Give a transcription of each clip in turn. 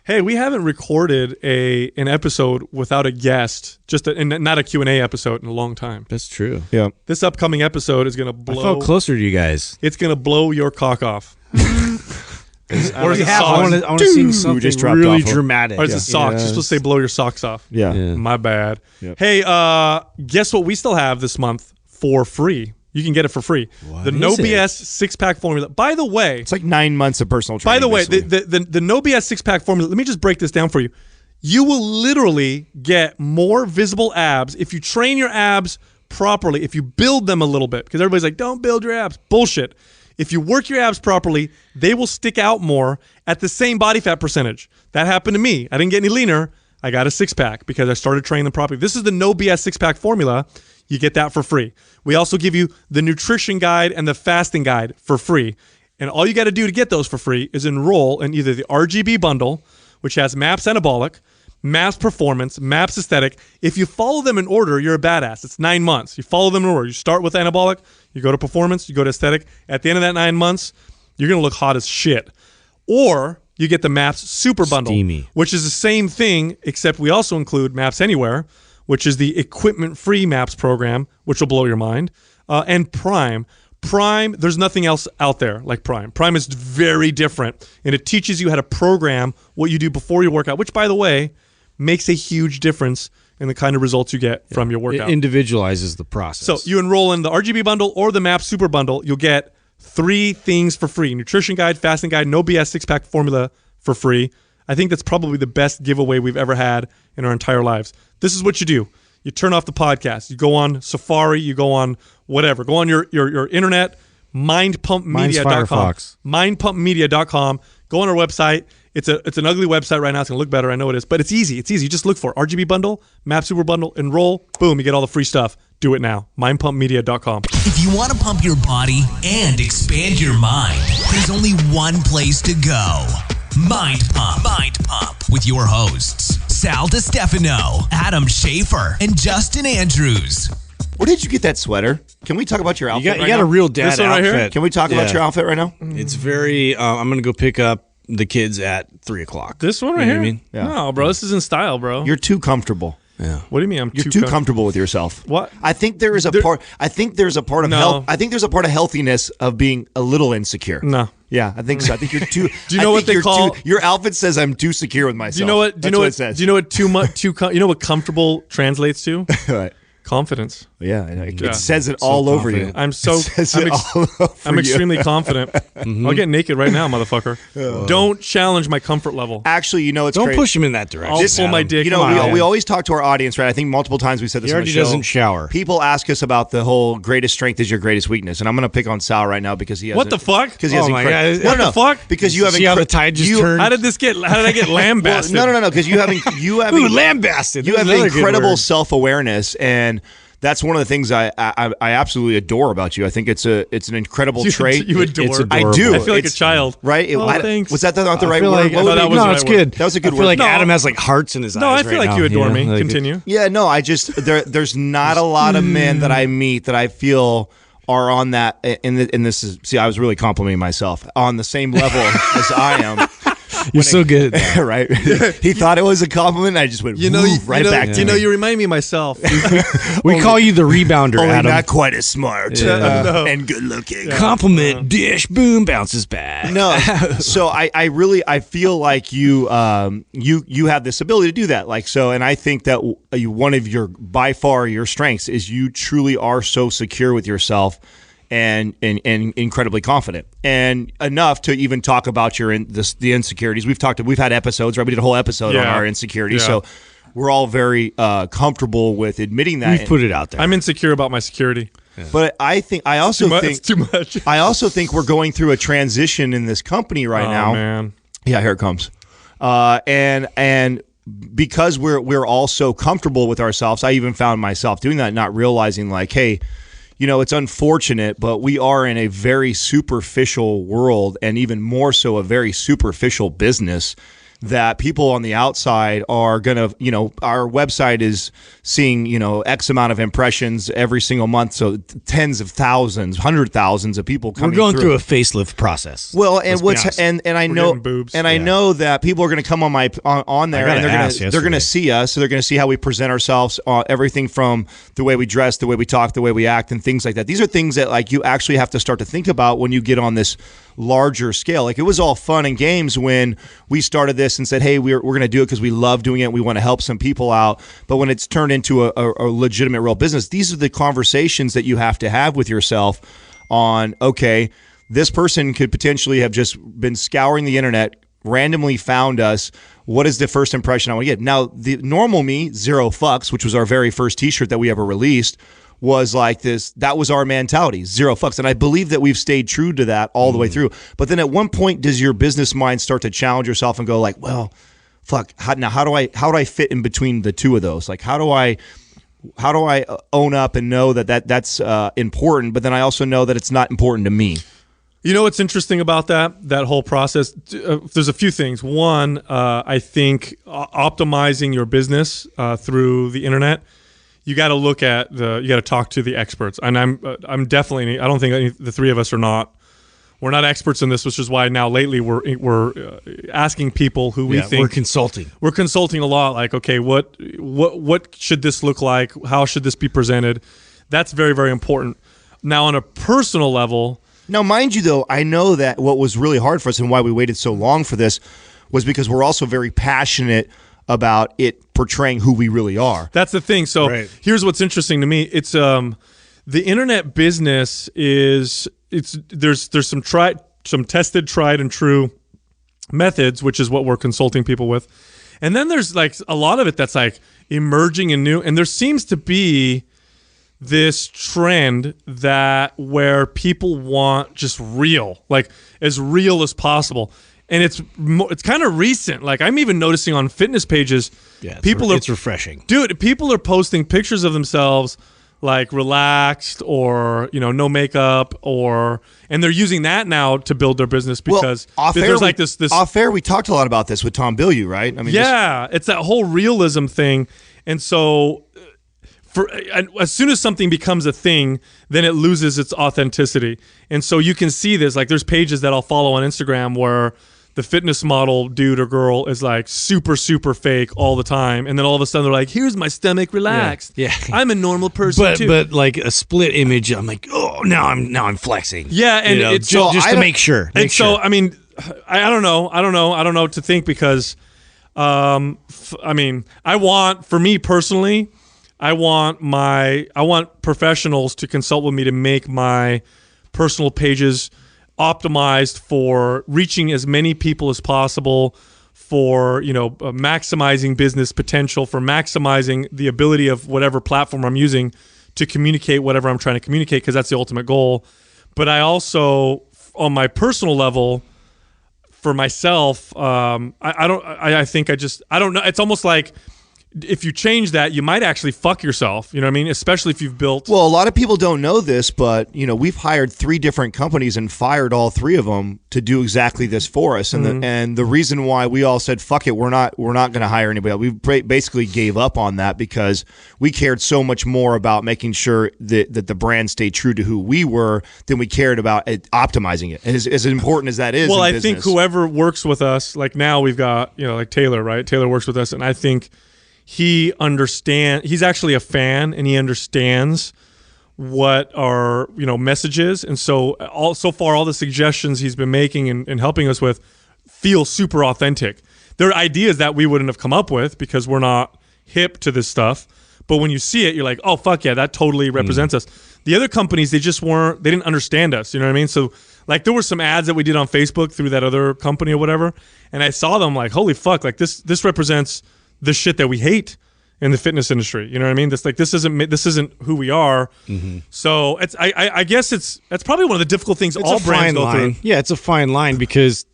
Hey, we haven't recorded an episode without a guest, and not a Q&A episode in a long time. That's true. Yeah. This upcoming episode is going to blow. I felt closer to you guys. It's going to blow your cock off. Or is it I want to sing something really dramatic. Or is it socks? You're supposed to say blow your socks off. Yeah. My bad. Yep. Hey, guess what we still have this month for free? You can get it for free. The No BS six-pack formula. By the way, it's like 9 months of personal training. By the way, the No BS six-pack formula, let me just break this down for you. You will literally get more visible abs if you train your abs properly, if you build them a little bit. Because everybody's like, don't build your abs. Bullshit. If you work your abs properly, they will stick out more at the same body fat percentage. That happened to me. I didn't get any leaner. I got a six-pack because I started training them properly. This is the No BS six-pack formula. You get that for free. We also give you the nutrition guide and the fasting guide for free. And all you got to do to get those for free is enroll in either the RGB bundle, which has MAPS Anabolic, MAPS Performance, MAPS Aesthetic. If you follow them in order, you're a badass. It's 9 months. You follow them in order. You start with Anabolic, you go to Performance, you go to Aesthetic. At the end of that 9 months, you're going to look hot as shit. Or you get the MAPS Super Bundle, which is the same thing, except we also include MAPS Anywhere, which is the equipment-free MAPS program, which will blow your mind, and Prime. Prime, there's nothing else out there like Prime. Prime is very different, and it teaches you how to program what you do before your workout, which, by the way, makes a huge difference in the kind of results you get from your workout. It individualizes the process. So you enroll in the RGB bundle or the MAPS Super Bundle, you'll get 3 things for free. Nutrition guide, fasting guide, No BS six-pack formula for free. I think that's probably the best giveaway we've ever had in our entire lives. This is what you do. You turn off the podcast. You go on Safari. You go on whatever. Go on your internet, mindpumpmedia.com. Mindpumpmedia.com. Go on our website. It's an ugly website right now. It's going to look better. I know it is. But it's easy. It's easy. You just look for RGB Bundle, MAP Super Bundle, enroll. Boom. You get all the free stuff. Do it now. Mindpumpmedia.com. If you want to pump your body and expand your mind, there's only one place to go. Mind Pump. Mind Pump with your hosts, Sal DiStefano, Adam Schaefer, and Justin Andrews. Where did you get that sweater? Can we talk about your outfit You got a real dad outfit. Right here? Can we talk about your outfit right now? It's very, I'm going to go pick up the kids at 3 o'clock. This one right here? What I mean? Yeah. No, bro. This is in style, bro. You're too comfortable. Yeah. What do you mean? You're too comfortable with yourself. What? I think there is a part. I think there's a part of health. I think there's a part of healthiness of being a little insecure. No. Yeah, I think so. I think you're too. Do you know what they call your outfit? Says I'm too secure with myself. Do you know what? Do you know what it says? Do you know what too much? You know what comfortable translates to? What? Confidence. Yeah, it says it all over you. I'm extremely confident. I'll get naked right now, motherfucker. Don't challenge my comfort level. Actually, you know it's Don't great. push him in that direction. I'll pull my dick. You know, we always talk to our audience, right? I think multiple times we said this on the show. He already doesn't shower. People ask us about the whole greatest strength is your greatest weakness, and I'm going to pick on Sal right now because he has. What the fuck? Because he has my God. What the fuck? Because you have. See how the tide just turned? How did I get lambasted? No. Because you have Ooh, lambasted. You have incredible self-awareness, and that's one of the things I absolutely adore about you. I think it's an incredible trait. You adore. It's adorable. I do. I feel like a child. Right? Thanks. Was that not the right word? No, it's good. That was a good word. word. I feel like Adam has like hearts in his eyes. No, I feel like you adore me. Like, Continue. Yeah, no, I just there's not a lot of men that I meet that I feel are on that in this is see, I was really complimenting myself on the same level as I am. You're so good at that. Right? He thought it was a compliment, and I just went right back to me. You remind me of myself. We call you the rebounder, only Adam. not quite as smart and good looking. Compliment, dish, boom, bounces back. No, so I really feel like you have this ability to do that. Like so, and I think that one of your by far your strengths is you truly are so secure with yourself. And incredibly confident, and enough to even talk about the insecurities. We've had episodes, right? We did a whole episode on our insecurities, so we're all very comfortable with admitting that. We've put it out there. I'm insecure about my security, but I also think it's too much. I also think we're going through a transition in this company right now. Man. Yeah, here it comes, and because we're all so comfortable with ourselves, I even found myself doing that, not realizing like, hey. You know, it's unfortunate, but we are in a very superficial world and even more so a very superficial business that people on the outside are going to, our website is seeing, X amount of impressions every single month. So tens of thousands, 100,000s of people coming through. We're going through a facelift process. Well, and I know that people are going to come on there and they're going to see us. So they're going to see how we present ourselves, everything from the way we dress, the way we talk, the way we act, and things like that. These are things that like you actually have to start to think about when you get on this larger scale. Like it was all fun and games when we started this and said, hey, we're going to do it because we love doing it. We want to help some people out. But when it's turned into a legitimate real business, these are the conversations that you have to have with yourself on, okay, this person could potentially have just been scouring the internet, randomly found us. What is the first impression I want to get? Now, the normal me, Zero Fucks, which was our very first t-shirt that we ever released, was like this. That was our mentality, zero fucks. And I believe that we've stayed true to that all the way through. But then at one point, does your business mind start to challenge yourself and go like, well, fuck, how do I fit in between the two of those? Like, how do I own up and know that's important, but then I also know that it's not important to me? You know what's interesting about that whole process? There's a few things. One, I think optimizing your business through the internet, you got to look at you got to talk to the experts. And I'm definitely, I don't think the three of us we're not experts in this, which is why now lately we're asking people who we think we're consulting. We're consulting a lot. Like, okay, what should this look like? How should this be presented? That's very, very important. Now, on a personal level. Now, mind you, though, I know that what was really hard for us and why we waited so long for this was because we're also very passionate about it portraying who we really are. That's the thing. So Here's what's interesting to me. It's the internet business is there's some tested, tried and true methods, which is what we're consulting people with. And then there's like a lot of it that's like emerging and new. And there seems to be this trend where people want just real, like as real as possible. And it's kind of recent. Like I'm even noticing on fitness pages, it's refreshing. Dude, people are posting pictures of themselves like relaxed or, no makeup and they're using that now to build their business because there's like this off air. We talked a lot about this with Tom Bilyeu, right? I mean, it's that whole realism thing. And so as soon as something becomes a thing, then it loses its authenticity. And so you can see this, like there's pages that I'll follow on Instagram where the fitness model dude or girl is like super, super fake all the time. And then all of a sudden they're like, here's my stomach relaxed. Yeah. I'm a normal person too. But like a split image, I'm like, oh, now I'm flexing. Yeah. And it's just to make sure. So, I mean, I don't know. I don't know what to think because, for me personally, I want professionals to consult with me to make my personal pages optimized for reaching as many people as possible, for maximizing business potential, for maximizing the ability of whatever platform I'm using to communicate whatever I'm trying to communicate, because that's the ultimate goal. But I also, on my personal level, for myself, I don't know. It's almost like if you change that, you might actually fuck yourself. You know what I mean? Especially if you've built. Well, a lot of people don't know this, but we've hired 3 different companies and fired all 3 of them to do exactly this for us. And the reason why we all said fuck it, we're not going to hire anybody else. We basically gave up on that because we cared so much more about making sure that the brand stayed true to who we were than we cared about optimizing it. And as important as that is. Well, in I business, think whoever works with us, like now we've got like Taylor, right? Taylor works with us, and I think. He's actually a fan and he understands what our message is, and so far all the suggestions he's been making and helping us with feel super authentic. They're ideas that we wouldn't have come up with because we're not hip to this stuff, but when you see it you're like, oh fuck yeah, that totally represents us. The other companies, they didn't understand us, you know what I mean? So like there were some ads that we did on Facebook through that other company or whatever, and I saw them like, holy fuck, like this represents the shit that we hate in the fitness industry. You know what I mean? This isn't who we are. Mm-hmm. So I guess that's probably one of the difficult things all brands go through. Yeah, it's a fine line because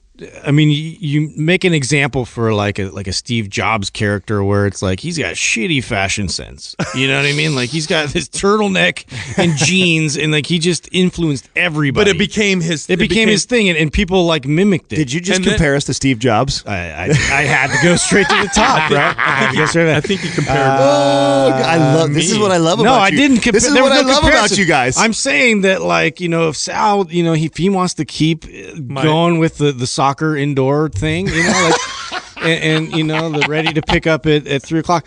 I mean, you make an example for like a Steve Jobs character where it's like he's got shitty fashion sense. You know what I mean? Like he's got this turtleneck and jeans, and like he just influenced everybody. But it became his. It became his thing, and people like mimicked it. Did you just compare us to Steve Jobs? I had to go straight to the top, right? I think he compared. I love. This is what I love about you. No, I didn't compare. This is what I love about you guys. I'm saying that, like, you know, if Sal, you know, if he wants to keep going with the soccer indoor thing, you know, like, and you know, the ready to pick up at 3:00,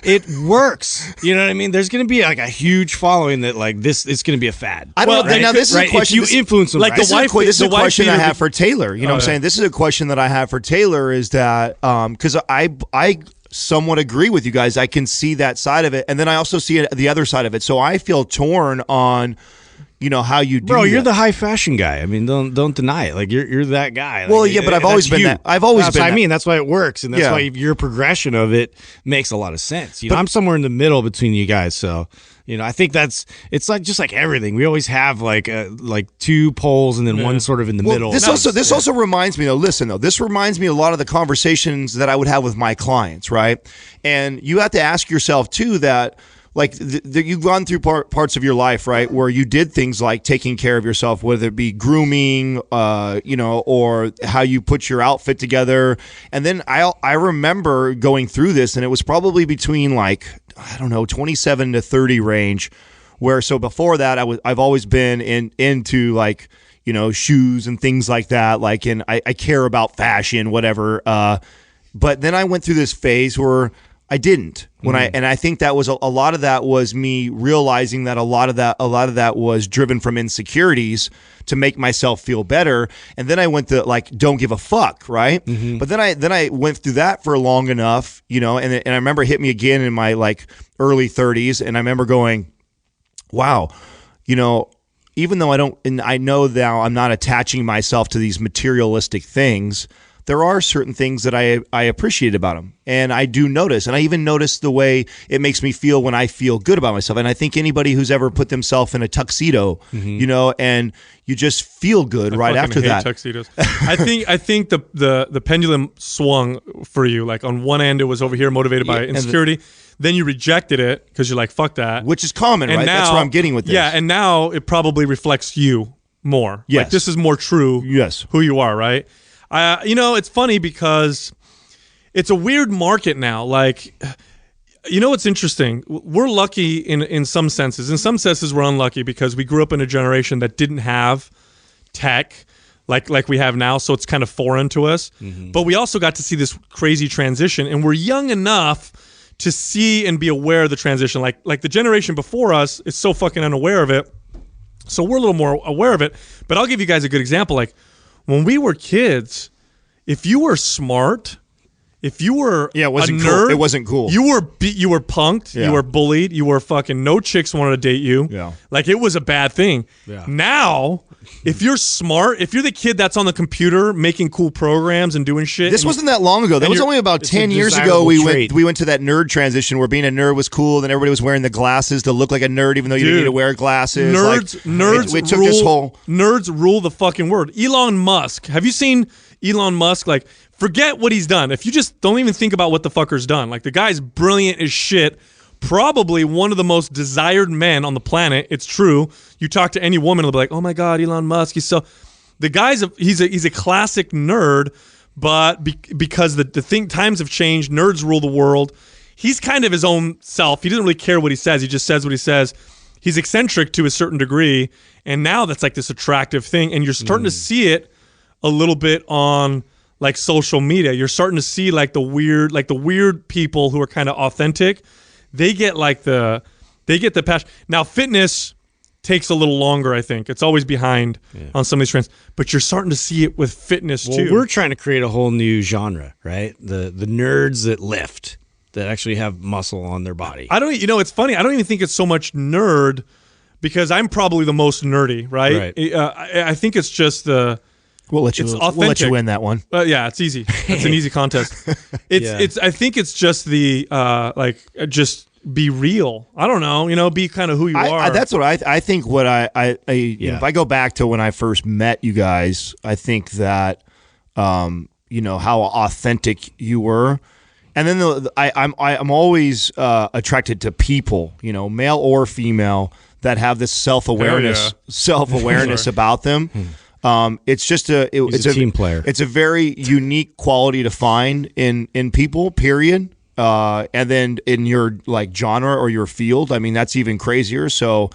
it works. You know what I mean? There's going to be like a huge following that like this. It's going to be a fad. I don't know. Right? Now this is a question. If you influence them, like right? This is a question I have for Taylor. You know what I'm saying? This is a question that I have for Taylor. Is that because I somewhat agree with you guys. I can see that side of it, and then I also see the other side of it. So I feel torn on, you know, how you do. Bro, you're that. the high fashion guy. I mean, don't deny it. Like you're that guy. Well, like, yeah, but I've always been that. I've always that's been. What that. I mean, that's why it works, and that's why your progression of it makes a lot of sense. You know, I'm somewhere in the middle between you guys, so. You know, I think it's like just like everything. We always have like two poles and then one sort of in the middle. This also reminds me. This reminds me a lot of the conversations that I would have with my clients, right? And you have to ask yourself too that. Like you've gone through parts of your life, right, where you did things like taking care of yourself, whether it be grooming, you know, or how you put your outfit together. And then I remember going through this, and it was probably between like, I don't know, 27 to 30 range. Where so before that, I've always been into like, you know, shoes and things like that. Like, and I care about fashion, whatever. But then I went through this phase where I didn't and I think that was a lot of that was me realizing that a lot of that was driven from insecurities to make myself feel better. And then I went to like, don't give a fuck. Right. Mm-hmm. But then I went through that for long enough, you know, and I remember it hit me again in my like early 30s. And I remember going, wow, you know, even though I know now I'm not attaching myself to these materialistic things, there are certain things that I appreciate about them. And I do notice. And I even notice the way it makes me feel when I feel good about myself. And I think anybody who's ever put themselves in a tuxedo, you know, and you just feel good right after that. Tuxedos. I think the pendulum swung for you. Like on one end, it was over here motivated by insecurity. Then you rejected it because you're like, fuck that. Which is common, right? Now, that's where I'm getting with this. Yeah, and now it probably reflects you more. Yes. Like this is more true who you are, right? You know, it's funny because it's a weird market now. Like, you know what's interesting? We're lucky in some senses. In some senses, we're unlucky because we grew up in a generation that didn't have tech like we have now, so it's kind of foreign to us. Mm-hmm. But we also got to see this crazy transition, and we're young enough to see and be aware of the transition. Like the generation before us is so fucking unaware of it, so we're a little more aware of it. But I'll give you guys a good example. Like, when we were kids, if you were smart, if you were it wasn't a nerd, cool. It wasn't cool. You were punked. Yeah. You were bullied. You were fucking no chicks wanted to date you. Yeah. Like it was a bad thing. Yeah. Now, if you're smart, if you're the kid that's on the computer making cool programs and doing shit. This wasn't that long ago. That was only about 10 years ago we went to that nerd transition where being a nerd was cool, then everybody was wearing the glasses to look like a nerd even though you didn't need to wear glasses. Nerds rule the fucking world. Elon Musk. Have you seen Elon Musk? Like, forget what he's done. If you just don't even think about what the fucker's done. Like, the guy's brilliant as shit. Probably one of the most desired men on the planet. It's true. You talk to any woman, they'll be like, "Oh my God, Elon Musk." The guy's he's a classic nerd, but because the times have changed, nerds rule the world. He's kind of his own self. He doesn't really care what he says. He just says what he says. He's eccentric to a certain degree, and now that's like this attractive thing, and you're starting to see it a little bit on like social media. You're starting to see like the weird people who are kind of authentic. They get the passion. Now, fitness takes a little longer, I think. It's always behind on some of these trends. But you're starting to see it with fitness, too. We're trying to create a whole new genre, right? The nerds that lift, that actually have muscle on their body. It's funny. I don't even think it's so much nerd because I'm probably the most nerdy, right? I think it's just the... We'll let you win that one. Yeah, it's easy. It's an easy contest. I think it's just the just be real. I don't know. Be kind of who you are. That's what I think. What if I go back to when I first met you guys, I think that how authentic you were. And then I'm always attracted to people, male or female, that have this self-awareness about them. It's just it's a team player. It's a very unique quality to find in people, period. And then in your like genre or your field, I mean, that's even crazier. So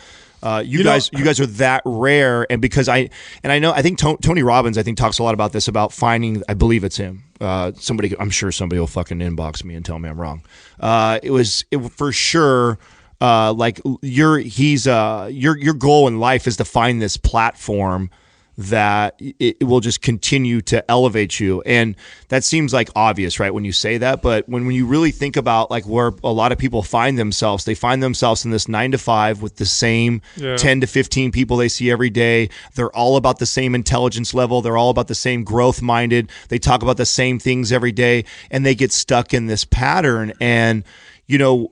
you guys are that rare. And because I think Tony Robbins, I think, talks a lot about this, about finding, I believe it's him. I'm sure somebody will fucking inbox me and tell me I'm wrong. It for sure. Like your goal in life is to find this platform that it will just continue to elevate you. And that seems like obvious, right, when you say that. But when you really think about like where a lot of people find themselves, they find themselves in this 9 to 5 with the same 10 to 15 people they see every day. They're all about the same intelligence level. They're all about the same growth minded. They talk about the same things every day, and they get stuck in this pattern. And and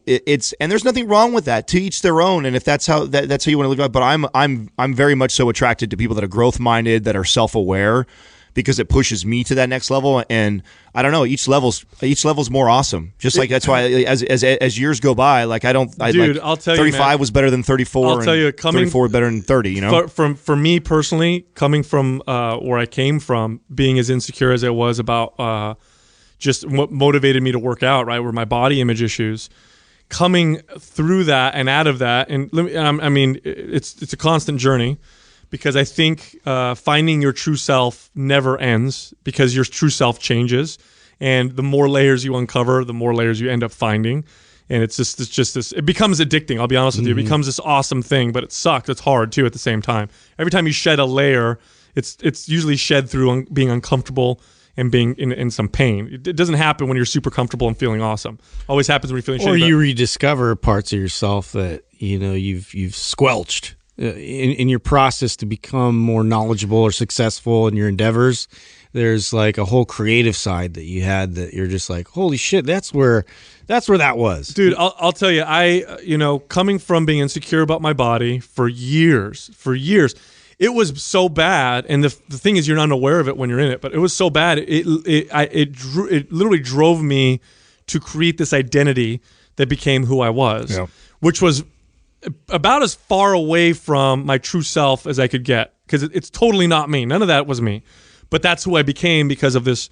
there's nothing wrong with that. To each their own. And if that's how you want to live life. But I'm very much so attracted to people that are growth minded, that are self aware, because it pushes me to that next level. And I don't know, each level's more awesome. Just like that's why as years go by, like I'll tell you, 35 was better than 34. I'll tell you, 34 better than 30. For me personally, coming from where I came from, being as insecure as I was about. Just what motivated me to work out, right, were my body image issues. Coming through that and out of that, and I mean, it's a constant journey, because I think finding your true self never ends, because your true self changes, and the more layers you uncover, the more layers you end up finding, and it's just this. It becomes addicting. I'll be honest with you. It becomes this awesome thing, but it sucks. It's hard too at the same time. Every time you shed a layer, it's usually shed through being uncomfortable and being in some pain. It doesn't happen when you're super comfortable and feeling awesome. Always happens when you're feeling shitty. Or you rediscover parts of yourself that you've squelched in your process to become more knowledgeable or successful in your endeavors. There's like a whole creative side that you had that you're just like, holy shit, that's where that was. Dude, I'll tell you, coming from being insecure about my body for years. It was so bad, and the thing is, you're not aware of it when you're in it. But it was so bad, it literally drove me to create this identity that became who I was, which was about as far away from my true self as I could get, because it's totally not me. None of that was me, but that's who I became because of this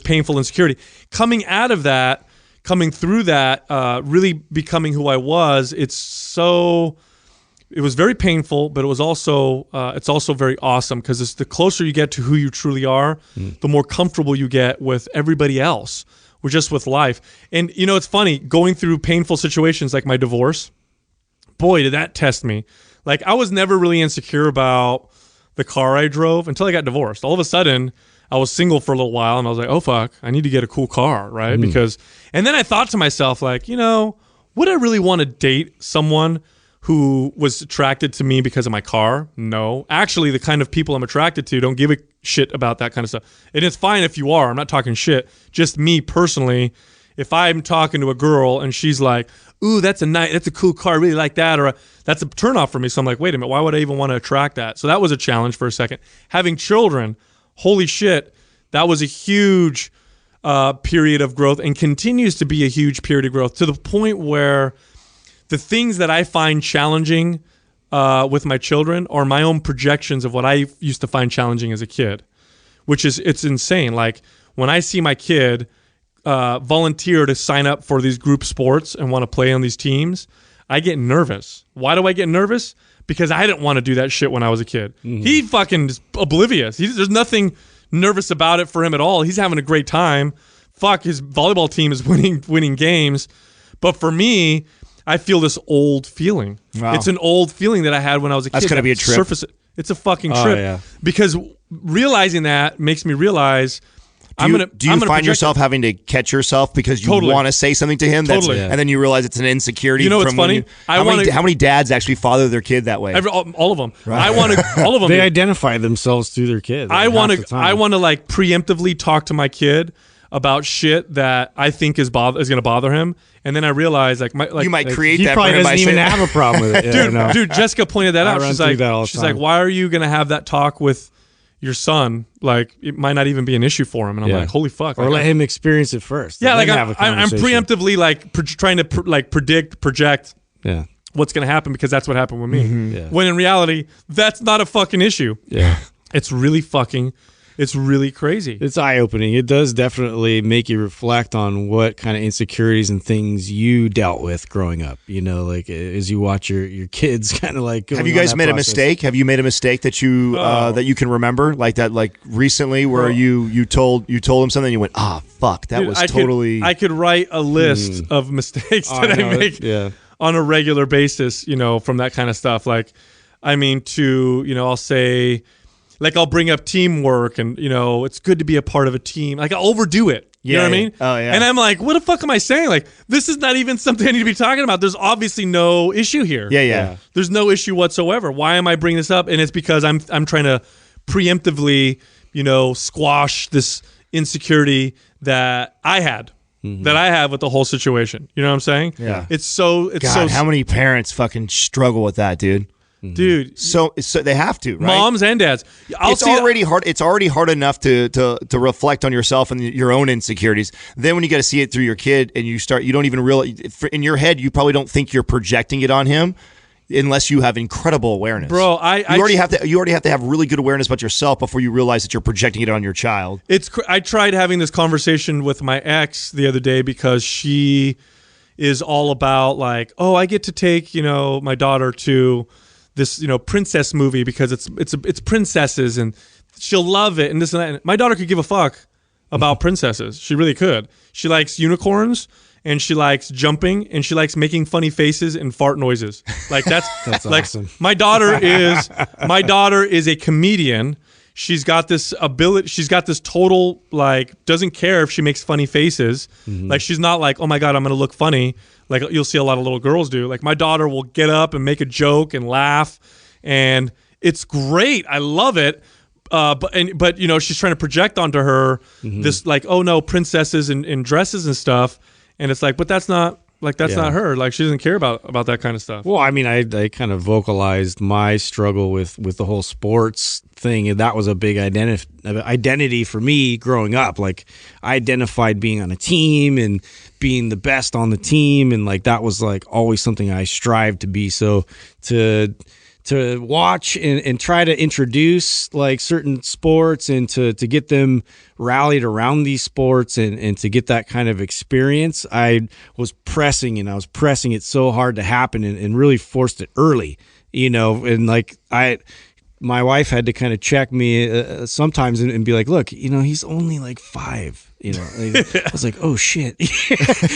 painful insecurity. Coming out of that, coming through that, really becoming who I was. It was very painful, but it was also it's also very awesome, because the closer you get to who you truly are, the more comfortable you get with everybody else, or just with life. And it's funny, going through painful situations like my divorce. Boy, did that test me. Like, I was never really insecure about the car I drove until I got divorced. All of a sudden, I was single for a little while, and I was like, oh fuck, I need to get a cool car, right? And then I thought to myself, like, would I really want to date someone who was attracted to me because of my car? No. Actually, the kind of people I'm attracted to don't give a shit about that kind of stuff. And it's fine if you are. I'm not talking shit. Just me personally, if I'm talking to a girl and she's like, ooh, that's a cool car, I really like that, or that's a turnoff for me. So I'm like, wait a minute, why would I even want to attract that? So that was a challenge for a second. Having children, holy shit, that was a huge period of growth, and continues to be a huge period of growth, to the point where the things that I find challenging with my children are my own projections of what I used to find challenging as a kid, it's insane. Like, when I see my kid volunteer to sign up for these group sports and want to play on these teams, I get nervous. Why do I get nervous? Because I didn't want to do that shit when I was a kid. He fucking is oblivious. There's nothing nervous about it for him at all. He's having a great time. Fuck, his volleyball team is winning games. But for me, I feel this old feeling. Wow. It's an old feeling that I had when I was a kid. That's going to be a trip. It's a fucking trip. Yeah. Because realizing that makes me realize do you find yourself having to catch yourself because you want to say something to him? And then you realize it's an insecurity. It's funny? How many dads actually father their kid that way? All of them. Right. All of them. They identify themselves through their kids. I want to like preemptively talk to my kid about shit that I think is going to bother him, and then I realize you might create he that. He probably doesn't even have a problem with it. Dude, Jessica pointed that out. She's like, why are you going to have that talk with your son, like it might not even be an issue for him. And I'm like, holy fuck. Or let him experience it first. Yeah, like I'm preemptively like trying to project what's going to happen because that's what happened with me. Mm-hmm. Yeah. When in reality, that's not a fucking issue. Yeah. It's really crazy. It's eye-opening. It does definitely make you reflect on what kind of insecurities and things you dealt with growing up. You know, like as you watch your kids kind of like. Have you guys made a mistake? Have you made a mistake that you that you can remember, like that, like recently, where you told him something and you went, fuck, that was totally. I could write a list of mistakes that I make on a regular basis. You know, from that kind of stuff. Like, I mean, I'll say. Like I'll bring up teamwork and, it's good to be a part of a team. Like I'll overdo it. You know what I mean? Oh, yeah. And I'm like, what the fuck am I saying? Like, this is not even something I need to be talking about. There's obviously no issue here. Yeah. There's no issue whatsoever. Why am I bringing this up? And it's because I'm trying to preemptively, squash this insecurity that I had. Mm-hmm. That I have with the whole situation. You know what I'm saying? Yeah. God, how many parents fucking struggle with that, dude? Dude, so they have to, right? Moms and dads. It's already hard. It's already hard enough to reflect on yourself and your own insecurities. Then when you got to see it through your kid, and you don't even realize in your head, you probably don't think you're projecting it on him, unless you have incredible awareness, bro. You already have to have really good awareness about yourself before you realize that you're projecting it on your child. I tried having this conversation with my ex the other day because she is all about like, I get to take my daughter to this princess movie because it's princesses and she'll love it and this and that. And my daughter could give a fuck about princesses. She really could. She likes unicorns and she likes jumping and she likes making funny faces and fart noises. Like that's like awesome. My daughter is a comedian. She's got this ability. She's got this total like doesn't care if she makes funny faces. Mm-hmm. Like she's not like, oh my God, I'm gonna look funny. Like you'll see a lot of little girls do. Like my daughter will get up and make a joke and laugh, and it's great. I love it. But she's trying to project onto her this like, oh no, princesses in dresses and stuff, and it's like, but that's not not her. Like she doesn't care about that kind of stuff. Well, I mean, I kind of vocalized my struggle with the whole sports thing, and that was a big identity for me growing up. Like I identified being on a team and being the best on the team, and like that was like always something I strived to be. So to watch and try to introduce like certain sports and to get them rallied around these sports and to get that kind of experience, I was pressing it so hard to happen and really forced it early, and like my wife had to kind of check me sometimes and be like, look, he's only like 5. I was like, oh shit,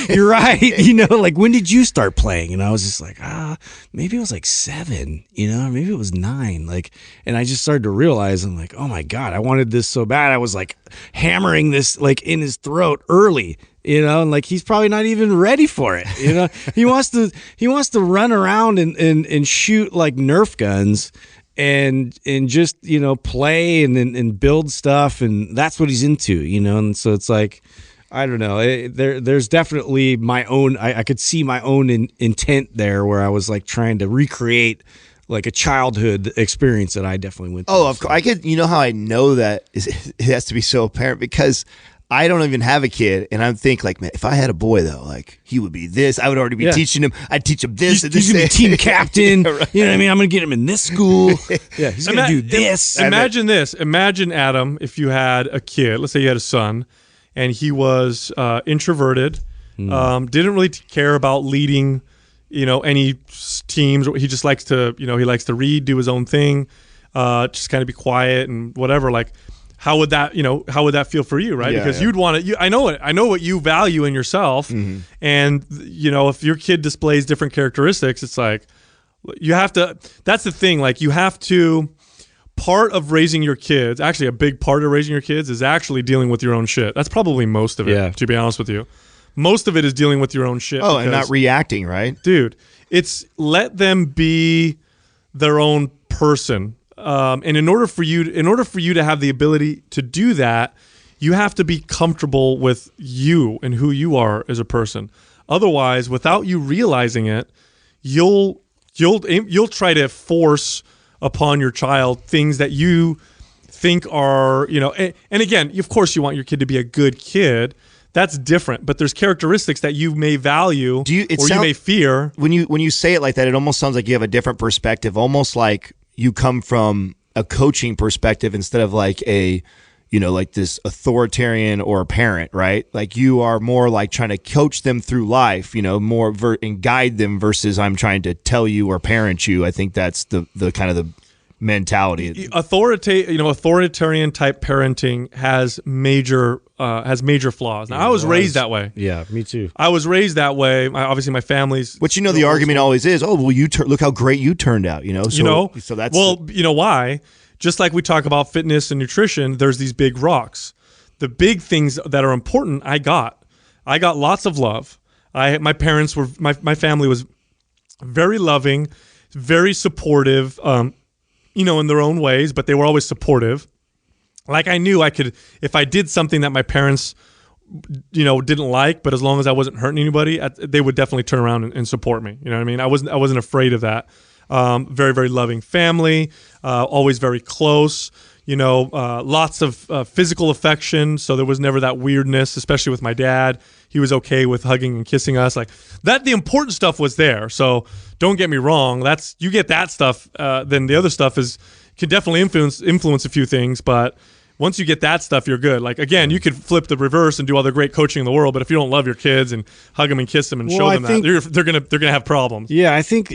you're right. Like when did you start playing? And I was just like, maybe it was like 7, maybe it was 9. Like, and I just started to realize, I'm like, oh my God, I wanted this so bad. I was like hammering this like in his throat early, and like he's probably not even ready for it. He wants to run around and shoot like Nerf guns. And just play and build stuff, and that's what he's into, and so it's like, I don't know, there's definitely my own, I could see my own intent there where I was like trying to recreate like a childhood experience that I definitely went through. Of course, I could, how I know that it has to be so apparent because I don't even have a kid, and I think like, man, if I had a boy though, like he would be this. I would already be teaching him. I'd teach him this. He's gonna be team captain. Right. You know what I mean? I'm gonna get him in this school. Yeah, he's gonna do this. Imagine this. Imagine Adam, if you had a kid. Let's say you had a son, and he was introverted, didn't really care about leading, any teams. He just likes to, he likes to read, do his own thing, just kind of be quiet and whatever. Like. How would that feel for you, right? Yeah, because you'd want to. I know what you value in yourself, and if your kid displays different characteristics, it's like you have to. That's the thing. Like you have to. Part of raising your kids, actually, a big part of raising your kids is actually dealing with your own shit. That's probably most of it. Yeah. To be honest with you, most of it is dealing with your own shit. Oh, and not reacting, right, dude? It's let them be their own person. And in order for you to have the ability to do that, you have to be comfortable with you and who you are as a person. Otherwise, without you realizing it, you'll try to force upon your child things that you think are, and again, of course you want your kid to be a good kid. That's different, but there's characteristics that you may value you may fear. When you say it like that, it almost sounds like you have a different perspective, almost like you come from a coaching perspective instead of like like this authoritarian or a parent, right? Like you are more like trying to coach them through life, more and guide them versus I'm trying to tell you or parent you. I think that's the kind of the mentality. Authoritarian type parenting has major flaws. Now, I was raised that way. Yeah, me too. I was raised that way. Obviously, my family's. Which the argument always is, oh well, look how great you turned out. So that's why. Just like we talk about fitness and nutrition, there's these big rocks. The big things that are important, I got lots of love. My parents were my family was very loving, very supportive. In their own ways, but they were always supportive. Like I knew I could, if I did something that my parents, didn't like, but as long as I wasn't hurting anybody, they would definitely turn around and support me. You know what I mean? I wasn't afraid of that. Very, very loving family, always very close. Lots of physical affection. So there was never that weirdness, especially with my dad. He was okay with hugging and kissing us. Like that, the important stuff was there. So don't get me wrong. You get that stuff, then the other stuff can definitely influence a few things. But once you get that stuff, you're good. Like again, you could flip the reverse and do all the great coaching in the world, but if you don't love your kids and hug them and kiss them and show them they're gonna have problems. Yeah, I think.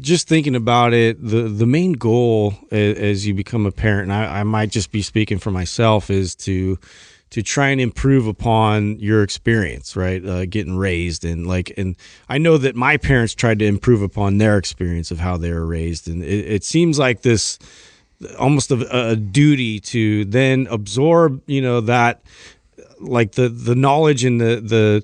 Just thinking about it, the main goal as you become a parent, and I might just be speaking for myself, is to try and improve upon your experience, right? Getting raised and I know that my parents tried to improve upon their experience of how they were raised, and it seems like this almost a duty to then absorb, that. Like the knowledge and the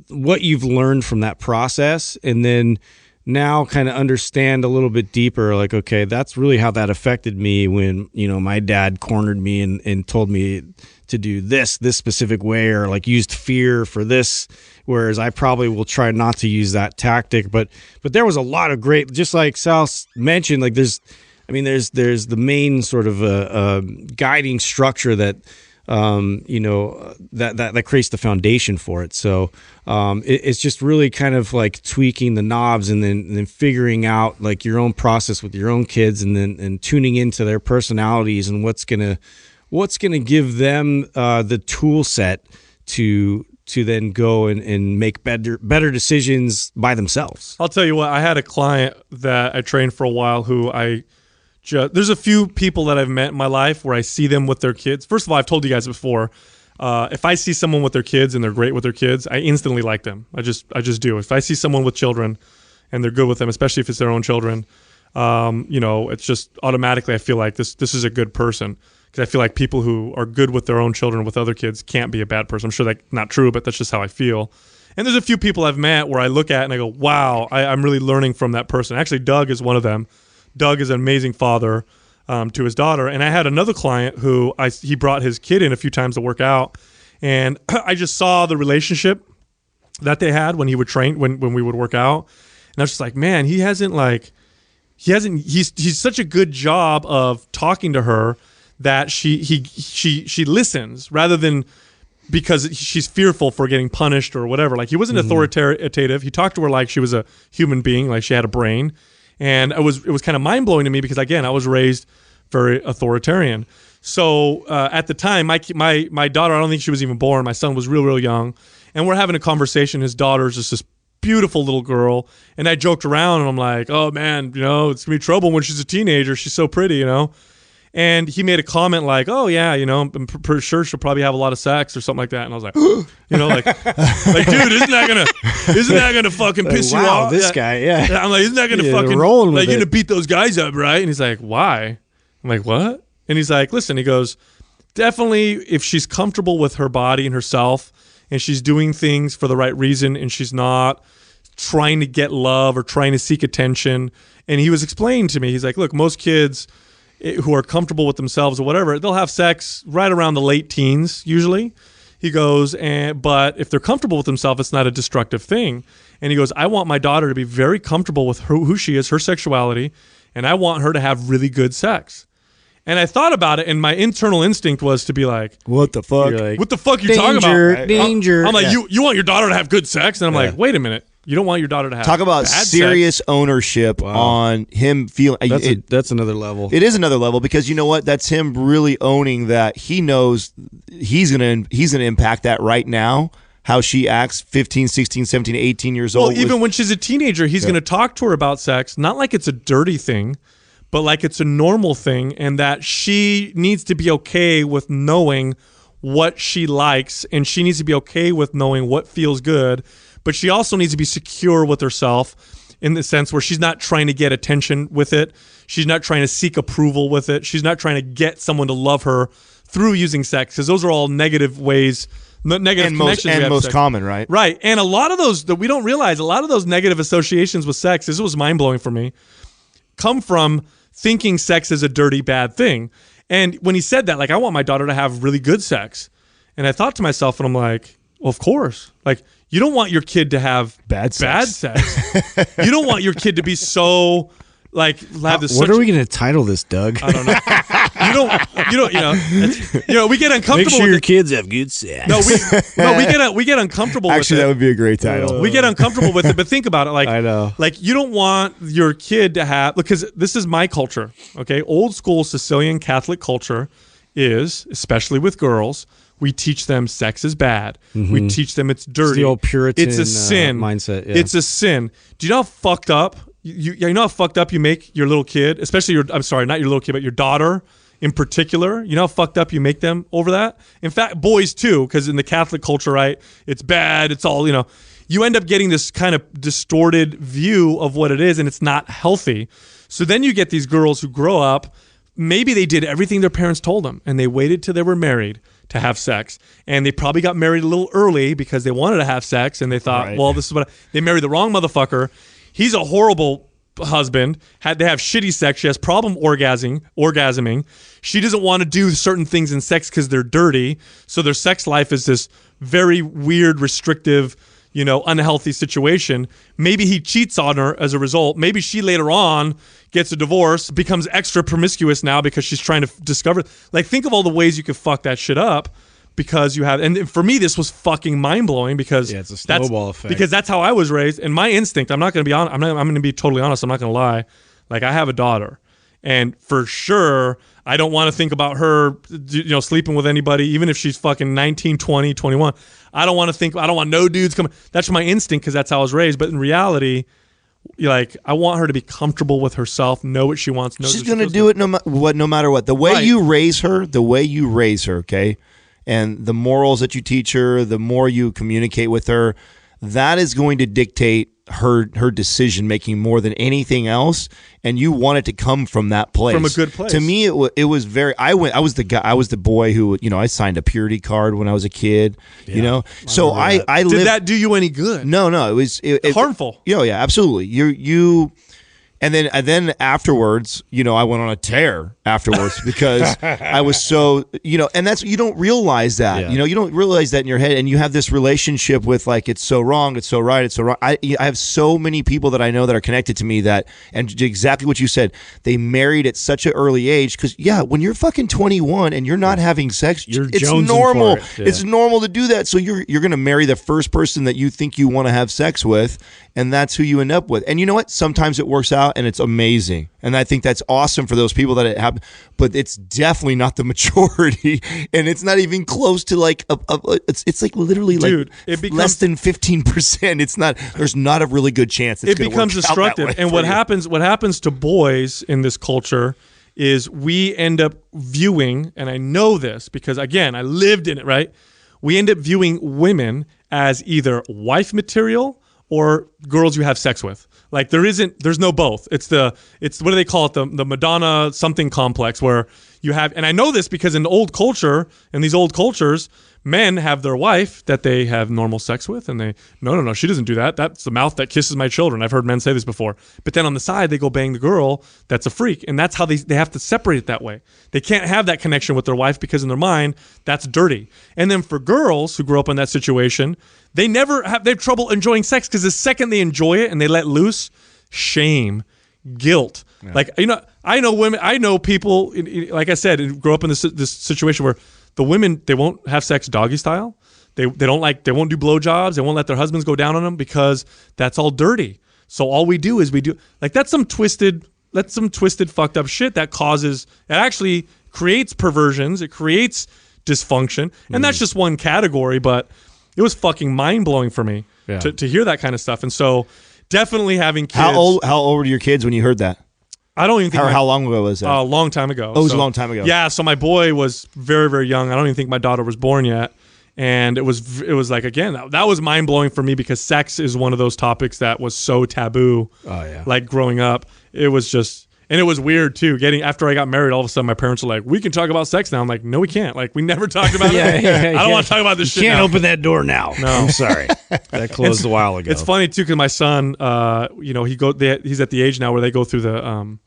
what you've learned from that process, and then now kind of understand a little bit deeper, like, okay, that's really how that affected me when, my dad cornered me and told me to do this specific way, or like used fear for this, whereas I probably will try not to use that tactic. But there was a lot of great, just like Sal mentioned, like there's the main sort of guiding structure that that creates the foundation for it. So it's just really kind of like tweaking the knobs and then figuring out like your own process with your own kids, and tuning into their personalities and what's gonna give them the tool set to then go and make better decisions by themselves. I'll tell you what, I had a client that I trained for a while who there's a few people that I've met in my life where I see them with their kids. First of all, I've told you guys before, if I see someone with their kids and they're great with their kids, I instantly like them. I just do. If I see someone with children and they're good with them, especially if it's their own children, it's just automatically I feel like this is a good person, because I feel like people who are good with their own children with other kids can't be a bad person. I'm sure that's not true, but that's just how I feel. And there's a few people I've met where I look at and I go, wow, I'm really learning from that person. Actually, Doug is one of them. Doug is an amazing father to his daughter. And I had another client who he brought his kid in a few times to work out. And I just saw the relationship that they had when he would train, when we would work out. And I was just like, man, he's such a good job of talking to her that she listens rather than because she's fearful for getting punished or whatever. Like he wasn't authoritative. He talked to her like she was a human being, like she had a brain. And it was kind of mind-blowing to me because, again, I was raised very authoritarian. So at the time, my daughter, I don't think she was even born. My son was real, real young. And we're having a conversation. His daughter's just this beautiful little girl. And I joked around, and I'm like, oh, man, it's going to be trouble when she's a teenager. She's so pretty, And he made a comment like, oh, yeah, I'm pretty sure she'll probably have a lot of sex or something like that. And I was like, like, dude, isn't that gonna fucking piss you off? This guy, yeah. I'm like, isn't that gonna fucking, like, you're gonna beat those guys up, right? And he's like, why? I'm like, what? And he's like, listen, he goes, definitely if she's comfortable with her body and herself and she's doing things for the right reason and she's not trying to get love or trying to seek attention. And he was explaining to me, he's like, look, most kids who are comfortable with themselves or whatever, they'll have sex right around the late teens usually. He goes, but if they're comfortable with themselves, it's not a destructive thing. And he goes, I want my daughter to be very comfortable with who she is, her sexuality, and I want her to have really good sex. And I thought about it, and my internal instinct was to be like, what the fuck? what the fuck are you talking about? Danger. I'm like, you want your daughter to have good sex? And I'm like, wait a minute. You don't want your daughter to have Talk about bad serious sex. ownership on him feeling. That's another level. It is another level because you know what? That's him really owning that he knows he's gonna impact that right now. How she acts 15, 16, 17, 18 years old. Well, even when she's a teenager, he's going to talk to her about sex, not like it's a dirty thing, but like it's a normal thing, and that she needs to be okay with knowing what she likes, and she needs to be okay with knowing what feels good, but she also needs to be secure with herself in the sense where she's not trying to get attention with it. She's not trying to seek approval with it. She's not trying to get someone to love her through using sex, because those are all negative ways. Negative connections and most common, right? Right. And a lot of those that we don't realize, a lot of those negative associations with sex, this was mind-blowing for me, come from thinking sex is a dirty, bad thing. And when he said that, like, I want my daughter to have really good sex. And I thought to myself, and I'm like, well, of course. Like, you don't want your kid to have bad sex. You don't want your kid to be so... Like, have this. What are we going to title this, Doug? I don't know. We get uncomfortable. Make sure your kids have good sex. We get uncomfortable. Actually, with it. that would be a great title. We get uncomfortable with it, but think about it. Like, I know. Like, you don't want your kid to have, because this is my culture. Okay, old school Sicilian Catholic culture is, especially with girls, we teach them sex is bad. Mm-hmm. We teach them it's dirty. It's the old Puritan it's a sin mindset. Yeah. It's a sin. Do you know how fucked up? You know how fucked up you make your little kid, especially not your little kid, but your daughter in particular. You know how fucked up you make them over that? In fact, boys too, because in the Catholic culture, right, it's bad, it's all, you end up getting this kind of distorted view of what it is, and it's not healthy. So then you get these girls who grow up, maybe they did everything their parents told them, and they waited till they were married to have sex. And they probably got married a little early because they wanted to have sex, and they thought, well, this is what they married the wrong motherfucker. He's a horrible husband. They have shitty sex. She has problem orgasming. She doesn't want to do certain things in sex because they're dirty. So their sex life is this very weird, restrictive, unhealthy situation. Maybe he cheats on her as a result. Maybe she later on gets a divorce, becomes extra promiscuous now because she's trying to discover. Like, think of all the ways you could fuck that shit up. Because you have, and for me, this was fucking mind blowing because it's a snowball effect. Because that's how I was raised, and my instinct. I'm not going to be honest. I'm going to be totally honest. I'm not going to lie. Like, I have a daughter, and for sure, I don't want to think about her, sleeping with anybody, even if she's fucking 19, 20, 21. I don't want no dudes coming. That's my instinct because that's how I was raised. But in reality, like, I want her to be comfortable with herself, know what she wants. She's going to do it no matter what. The way you raise her, okay. And the morals that you teach her, the more you communicate with her, that is going to dictate her decision making more than anything else. And you want it to come from that place, from a good place. To me, it was very. I was the boy who I signed a purity card when I was a kid. So I lived, did that do you any good? No, it was harmful. Yeah, absolutely. You. And then afterwards, I went on a tear afterwards because I was so, and that's, you don't realize that, you don't realize that in your head, and you have this relationship with, like, it's so wrong, it's so right, it's so wrong. I have so many people that I know that are connected to me that, and exactly what you said, they married at such an early age because, when you're fucking 21 and you're not having sex, it's normal. It's normal to do that. So you're going to marry the first person that you think you want to have sex with, and that's who you end up with. And you know what? Sometimes it works out and it's amazing. And I think that's awesome for those people that it happened, but it's definitely not the majority, and it's not even close to like it's like literally, dude, like it becomes less than 15%. It's not. There's not a really good chance it becomes destructive. And what happens to boys in this culture is we end up viewing, and I know this because again I lived in it. Right, we end up viewing women as either wife material or girls you have sex with. Like, there's no both. It's what do they call it? The Madonna something complex, where you have, and I know this because in these old cultures, men have their wife that they have normal sex with, and they, no, she doesn't do that. That's the mouth that kisses my children. I've heard men say this before. But then on the side, they go bang the girl that's a freak, and that's how they have to separate it that way. They can't have that connection with their wife because in their mind, that's dirty. And then for girls who grow up in that situation, they have trouble enjoying sex because the second they enjoy it and they let loose, shame, guilt. Yeah. Like, I know women. I know people. Like I said, who grow up in this situation where the women, they won't have sex doggy style. They won't do blowjobs. They won't let their husbands go down on them because that's all dirty. So all we do is that's some twisted fucked up shit that actually creates perversions. It creates dysfunction, and that's just one category. But it was fucking mind blowing for me to hear that kind of stuff. And so definitely having kids. How old were your kids when you heard that? I don't even think. How long ago was that? A long time ago. Oh, it was a long time ago. Yeah, so my boy was very, very young. I don't even think my daughter was born yet. And it was like, again, that was mind blowing for me because sex is one of those topics that was so taboo. Oh yeah. Like growing up, it was just, and it was weird too. After I got married, all of a sudden my parents were like, "We can talk about sex now." I'm like, "No, we can't. Like, we never talked about it. I don't want to talk about this shit. Can't now. open that door now. No, I'm sorry. That closed a while ago. It's funny too because my son, he's at the age now where they go through the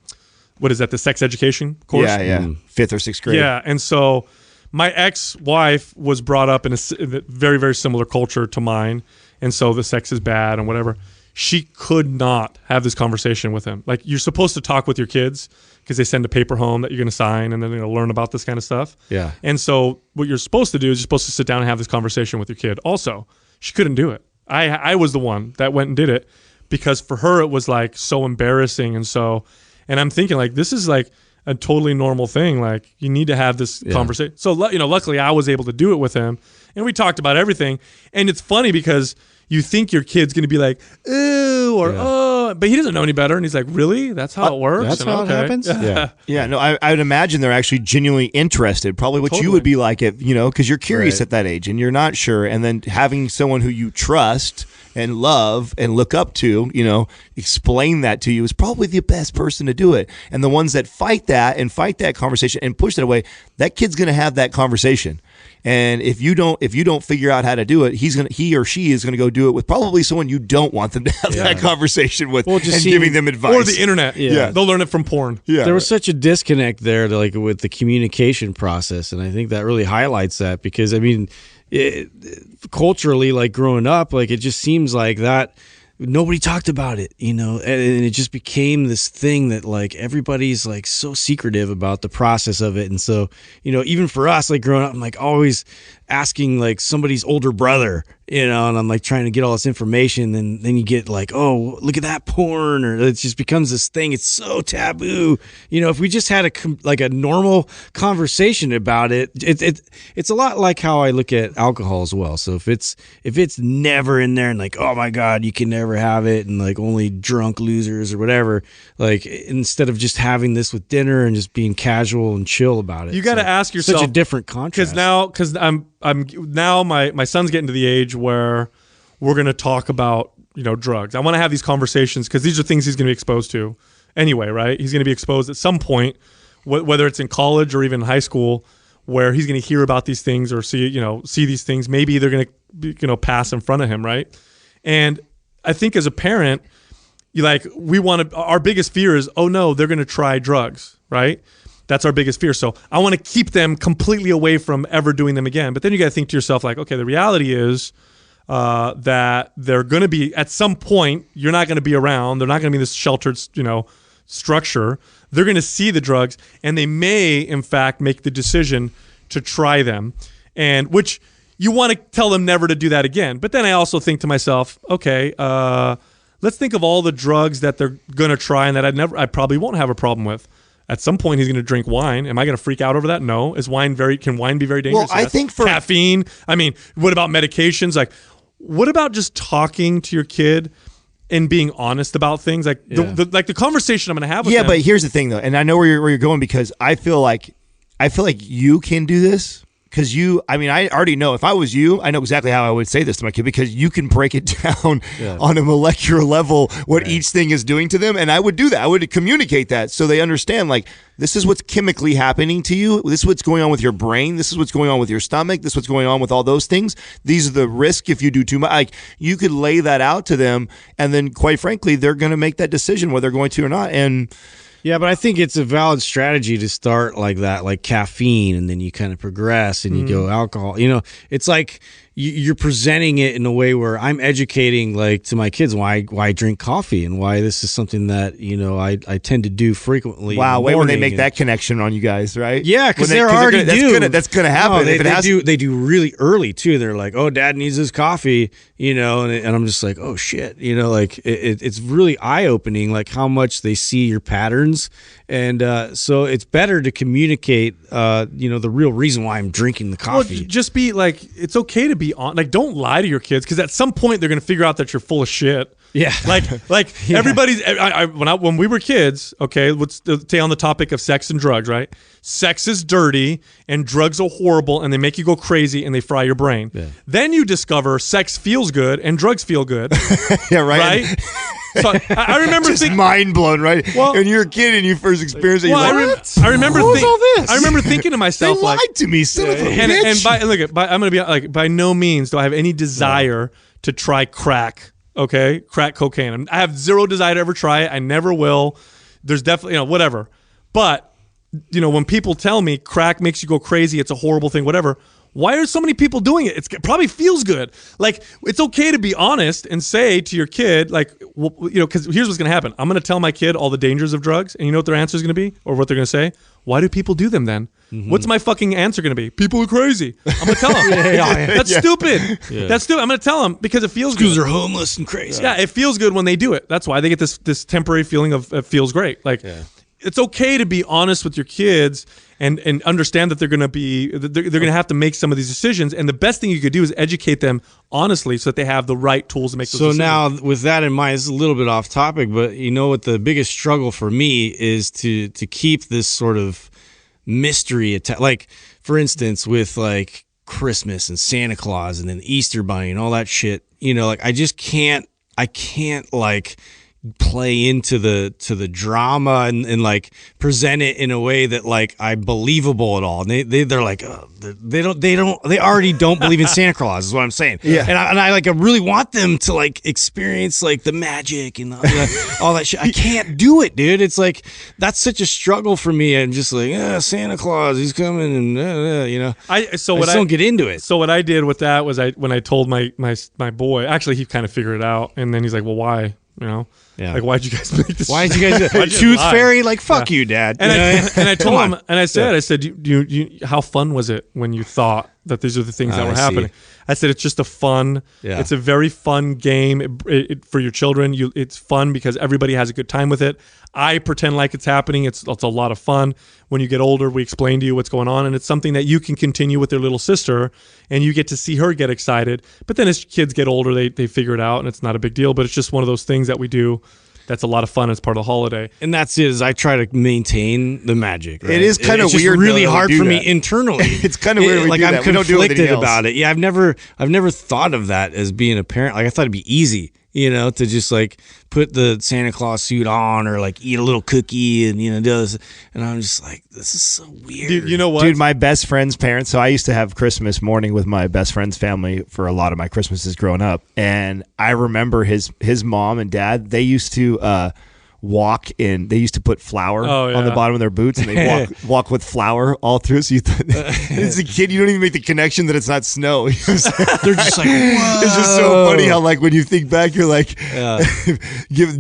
what is that? The sex education course? Yeah. 5th or 6th grade. Yeah, and so my ex-wife was brought up in a very, very similar culture to mine, and so the sex is bad and whatever. She could not have this conversation with him. Like, you're supposed to talk with your kids because they send a paper home that you're going to sign, and then they're going to learn about this kind of stuff. Yeah. And so what you're supposed to do is you're supposed to sit down and have this conversation with your kid. Also, she couldn't do it. I was the one that went and did it because for her it was like so embarrassing, and I'm thinking like this is like a totally normal thing. Like, you need to have this conversation. So, luckily I was able to do it with him, and we talked about everything. And it's funny because you think your kid's going to be like, ooh, or oh, but he doesn't know any better. And he's like, really? That's how it works? That's how it happens? Yeah. No, I would imagine they're actually genuinely interested. Probably what you would be like, because you're curious at that age and you're not sure. And then having someone who you trust and love and look up to, explain that to you is probably the best person to do it. And the ones that fight that conversation and push that away, that kid's going to have that conversation. And if you don't figure out how to do it, he or she is gonna go do it with probably someone you don't want them to have that conversation with, and giving them advice, or the internet. They'll learn it from porn. There was such a disconnect there, with the communication process, and I think that really highlights that because culturally, like growing up, like it just seems like that. Nobody talked about it, and it just became this thing that like everybody's like so secretive about the process of it. And so, even for us, like growing up, I'm like always asking like somebody's older brother, and I'm like trying to get all this information. And then you get like, oh, look at that porn, or it just becomes this thing. It's so taboo. If we just had a normal conversation about it, it's a lot like how I look at alcohol as well. So if it's never in there and like, oh my God, you can never have it, and like only drunk losers or whatever, like instead of just having this with dinner and just being casual and chill about it, you got to ask yourself such a different contrast. Because I'm now my son's getting to the age where we're going to talk about drugs. I want to have these conversations because these are things he's going to be exposed to anyway, right? He's going to be exposed at some point, whether it's in college or even high school, where he's going to hear about these things or see these things. Maybe they're going to pass in front of him, right? And I think as a parent, our biggest fear is, oh no, they're going to try drugs, right? That's our biggest fear. So I want to keep them completely away from ever doing them again. But then you got to think to yourself, like, okay, the reality is that they're going to be, at some point, you're not going to be around. They're not going to be in this sheltered, structure. They're going to see the drugs, and they may, in fact, make the decision to try them. And which you want to tell them never to do that again. But then I also think to myself, okay, let's think of all the drugs that they're going to try and that I probably won't have a problem with. At some point, he's going to drink wine. Am I going to freak out over that? No. Can wine be very dangerous? Well, I think for caffeine. I mean, what about medications? Like, what about just talking to your kid and being honest about things? Like, the conversation I'm going to have with them. Yeah, but here's the thing, though, and I know where you're going because I feel like you can do this. Because I already know. If I was you, I know exactly how I would say this to my kid because you can break it down on a molecular level what each thing is doing to them. And I would do that. I would communicate that so they understand, like, this is what's chemically happening to you. This is what's going on with your brain. This is what's going on with your stomach. This is what's going on with all those things. These are the risks if you do too much. Like, you could lay that out to them, and then, quite frankly, they're going to make that decision whether they're going to or not. And yeah, but I think it's a valid strategy to start like that, like caffeine, and then you kind of progress and you go alcohol. It's like, you're presenting it in a way where I'm educating like to my kids why I drink coffee and why this is something that I tend to do frequently. Wow, wait when they make that connection on you guys, right? Yeah, because they're already that's gonna happen. They do really early too. They're like, oh, Dad needs his coffee, and I'm just like, oh shit, like it's really eye opening, like how much they see your patterns, and so it's better to communicate, the real reason why I'm drinking the coffee. Well, just be like, it's okay to be on. Like, don't lie to your kids because at some point they're gonna figure out that you're full of shit. Yeah, like Yeah. everybody's. When we were kids, okay, let's stay on the topic of sex and drugs, right? Sex is dirty and drugs are horrible and they make you go crazy and they fry your brain. Yeah. Then you discover sex feels good and drugs feel good. Yeah, right. Right. So I remember just mind blown, right? Well, when you're a kid and you first experience it, you're well, like, I remember what was all this? I remember thinking to They myself, lied like, to me, son of a and bitch. I'm gonna be like, by no means do I have any desire to try crack. Okay, crack cocaine. I have zero desire to ever try it. I never will. There's definitely whatever. But when people tell me crack makes you go crazy, it's a horrible thing, whatever. Why are so many people doing it? It probably feels good. Like, it's okay to be honest and say to your kid, like, because here's what's going to happen. I'm going to tell my kid all the dangers of drugs, and you know what their answer is going to be, or what they're going to say? Why do people do them then? Mm-hmm. What's my fucking answer going to be? People are crazy. I'm going to tell them. That's stupid. Yeah. That's stupid. I'm going to tell them because it feels good. Because they're homeless and crazy. Yeah, it feels good when they do it. That's why they get this temporary feeling of it feels great. Like, it's okay to be honest with your kids and understand that they're going to have to make some of these decisions. And the best thing you could do is educate them honestly so that they have the right tools to make those decisions. So now with that in mind, it's a little bit off topic, but what the biggest struggle for me is to keep this sort of mystery like, for instance, with like Christmas and Santa Claus and then Easter Bunny and all that shit, like I can't like play into the drama and like present it in a way that like I'm believable at all. And they're like, oh, they already don't believe in Santa Claus is what I'm saying. Yeah. And I like, I really want them to like experience like the magic and all that shit. I can't do it, dude. It's like, that's such a struggle for me. I'm just like, Santa Claus, he's coming and I just don't get into it. So what I did with that was when I told my boy, actually he kind of figured it out, and then he's like, well, why? Yeah. Like, why'd you guys make this? Why'd you guys do Tooth Fairy? Like, fuck you, Dad. And I told him, and I said, you, how fun was it when you thought that these are the things that were happening? I said, it's just a fun, it's a very fun game for your children. It's fun because everybody has a good time with it. I pretend like it's happening. It's a lot of fun. When you get older, we explain to you what's going on, and it's something that you can continue with their little sister, and you get to see her get excited. But then as kids get older, they figure it out, and it's not a big deal, but it's just one of those things that we do that's a lot of fun as part of the holiday. And that's it, is I try to maintain the magic. Right? It is kind of weird. It's really hard for me internally. It's kind of weird. Like, I'm conflicted about it. Yeah, I've never thought of that as being a parent. Like, I thought it'd be easy, to just like put the Santa Claus suit on or like eat a little cookie and do this. And I'm just like, this is so weird. Dude, you know what? Dude, my best friend's parents. So I used to have Christmas morning with my best friend's family for a lot of my Christmases growing up, and I remember his mom and dad. They used to walk in. They used to put flour on the bottom of their boots, and they walk with flour all through. So you as a kid, you don't even make the connection that it's not snow. They're just like, whoa. It's just so funny how, like, when you think back, you're like, giving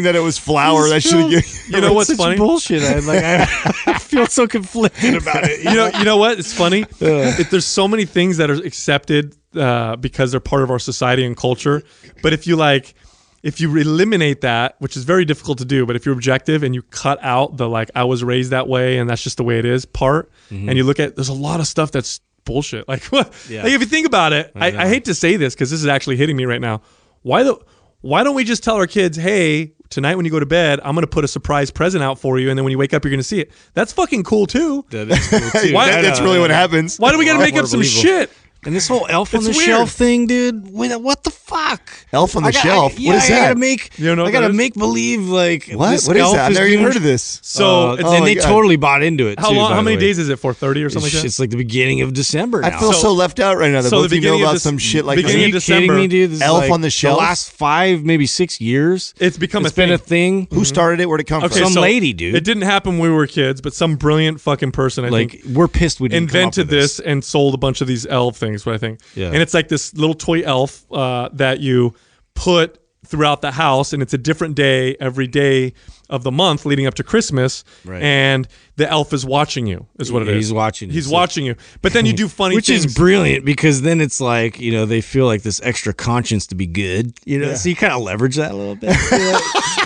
that it was flour. That should have given. You know what's funny? Bullshit. I feel so conflicted about it. You know what? It's funny. There's so many things that are accepted because they're part of our society and culture. But if you eliminate that, which is very difficult to do, but if you're objective and you cut out the like, I was raised that way and that's just the way it is part, and you look at, there's a lot of stuff that's bullshit. Like, what? Yeah. Like, if you think about it, I hate to say this because this is actually hitting me right now. Why don't we just tell our kids, hey, tonight when you go to bed, I'm going to put a surprise present out for you, and then when you wake up, you're going to see it. That's fucking cool too. That is cool too. That's really what happens. Why do we got to make up some shit? And this whole Elf on the Shelf thing, dude. What the fuck? Elf on the Shelf? What is that? I gotta make believe like what? This what is elf that? I've never even heard of this. So and they totally bought into it. How long? How many days is it for? 30 or something like that? It's like the beginning of December now. I feel so left out right now. That both of you know about some shit like beginning this. of Are you December. kidding me, dude? This Elf is on the Shelf? The last 5, maybe 6 years. It's become been a thing. Who started it? Where'd it come from? Some lady, dude. It didn't happen when we were kids, but some brilliant fucking person, I think, we're pissed we didn't invented come up with this and sold a bunch of these elf things. thing is what I think. Yeah. And it's like this little toy elf that you put throughout the house, and it's a different day every day of the month leading up to Christmas. Right. And the elf is watching you, is what it is. He's watching you. He's watching you. But then you do funny Which things. is brilliant, because then it's like, they feel like this extra conscience to be good, so you kind of leverage that a little bit.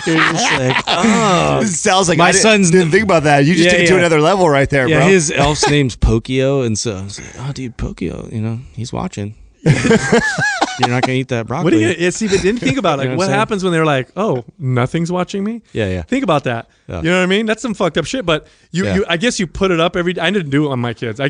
You're just like, oh. It sounds like My I son's didn't think about that. You just take it to another level right there, Yeah, bro. his elf's name's Pokio, and so I was like, oh, dude, Pokio, he's watching. You're not gonna eat that broccoli. What are you gonna, see, but didn't think about You know what what I'm saying? happens when they're like, oh, nothing's watching me? Yeah. Think about that. Yeah. You know what I mean? That's some fucked up shit. But I guess you put it up every day. I didn't do it on my kids. I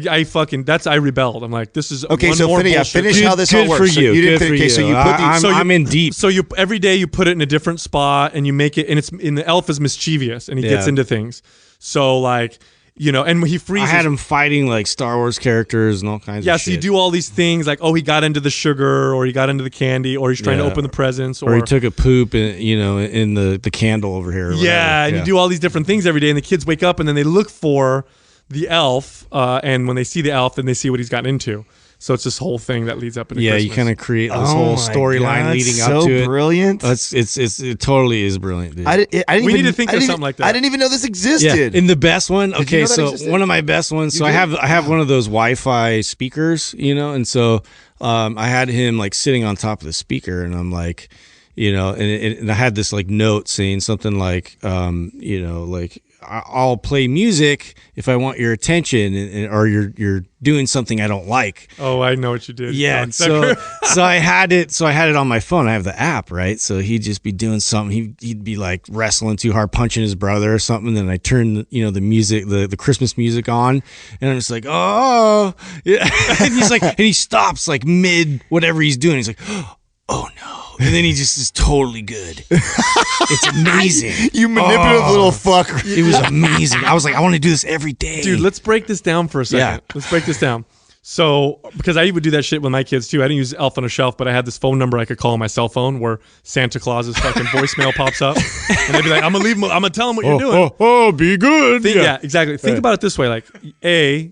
rebelled. I'm like, this is Okay, one so more bullshit. finish how this all Good works. for you. So you didn't Good for okay, you. so you put these. I'm in deep. So you every day you put it in a different spot and you make it, and the elf is mischievous and he gets into things. So like, and he freezes. I had him fighting like Star Wars characters and all kinds of Yeah, shit. so you do all these things like, oh, he got into the sugar, or he got into the candy, or he's trying to open the presents, or he took a poop in the candle over here. Or yeah, whatever. and you do all these different things every day, and the kids wake up and then they look for the elf, and when they see the elf, then they see what he's gotten into. So it's this whole thing that leads up into Christmas. you kind of create this whole storyline leading up to it. So brilliant! It totally is brilliant, dude. We need to think of something like that. I didn't even know this existed. In the best one, you okay, know that so existed? one of my best ones. So I have one of those Wi-Fi speakers, and so I had him like sitting on top of the speaker, and I'm like, and I had this like note saying something like, like I'll play music if I want your attention, or you're doing something I don't like. Oh, I know what you did. Yeah, so I had it on my phone. I have the app, right? So he'd just be doing something. He'd be like wrestling too hard, punching his brother or something. Then I turn the music, the Christmas music on, and I'm just like, oh, yeah. And he's like, and he stops like mid whatever he's doing. He's like, oh no. And then he just is totally good. It's amazing. You manipulative little fuck. It was amazing. I was like, I want to do this every day. Dude, let's break this down for a second. Yeah. Let's break this down. So, because I would do that shit with my kids too. I didn't use Elf on a Shelf, but I had this phone number I could call on my cell phone where Santa Claus's fucking voicemail pops up, and they'd be like, "I'm gonna tell them what you're doing." Be good. Yeah, exactly. Think about it this way: like,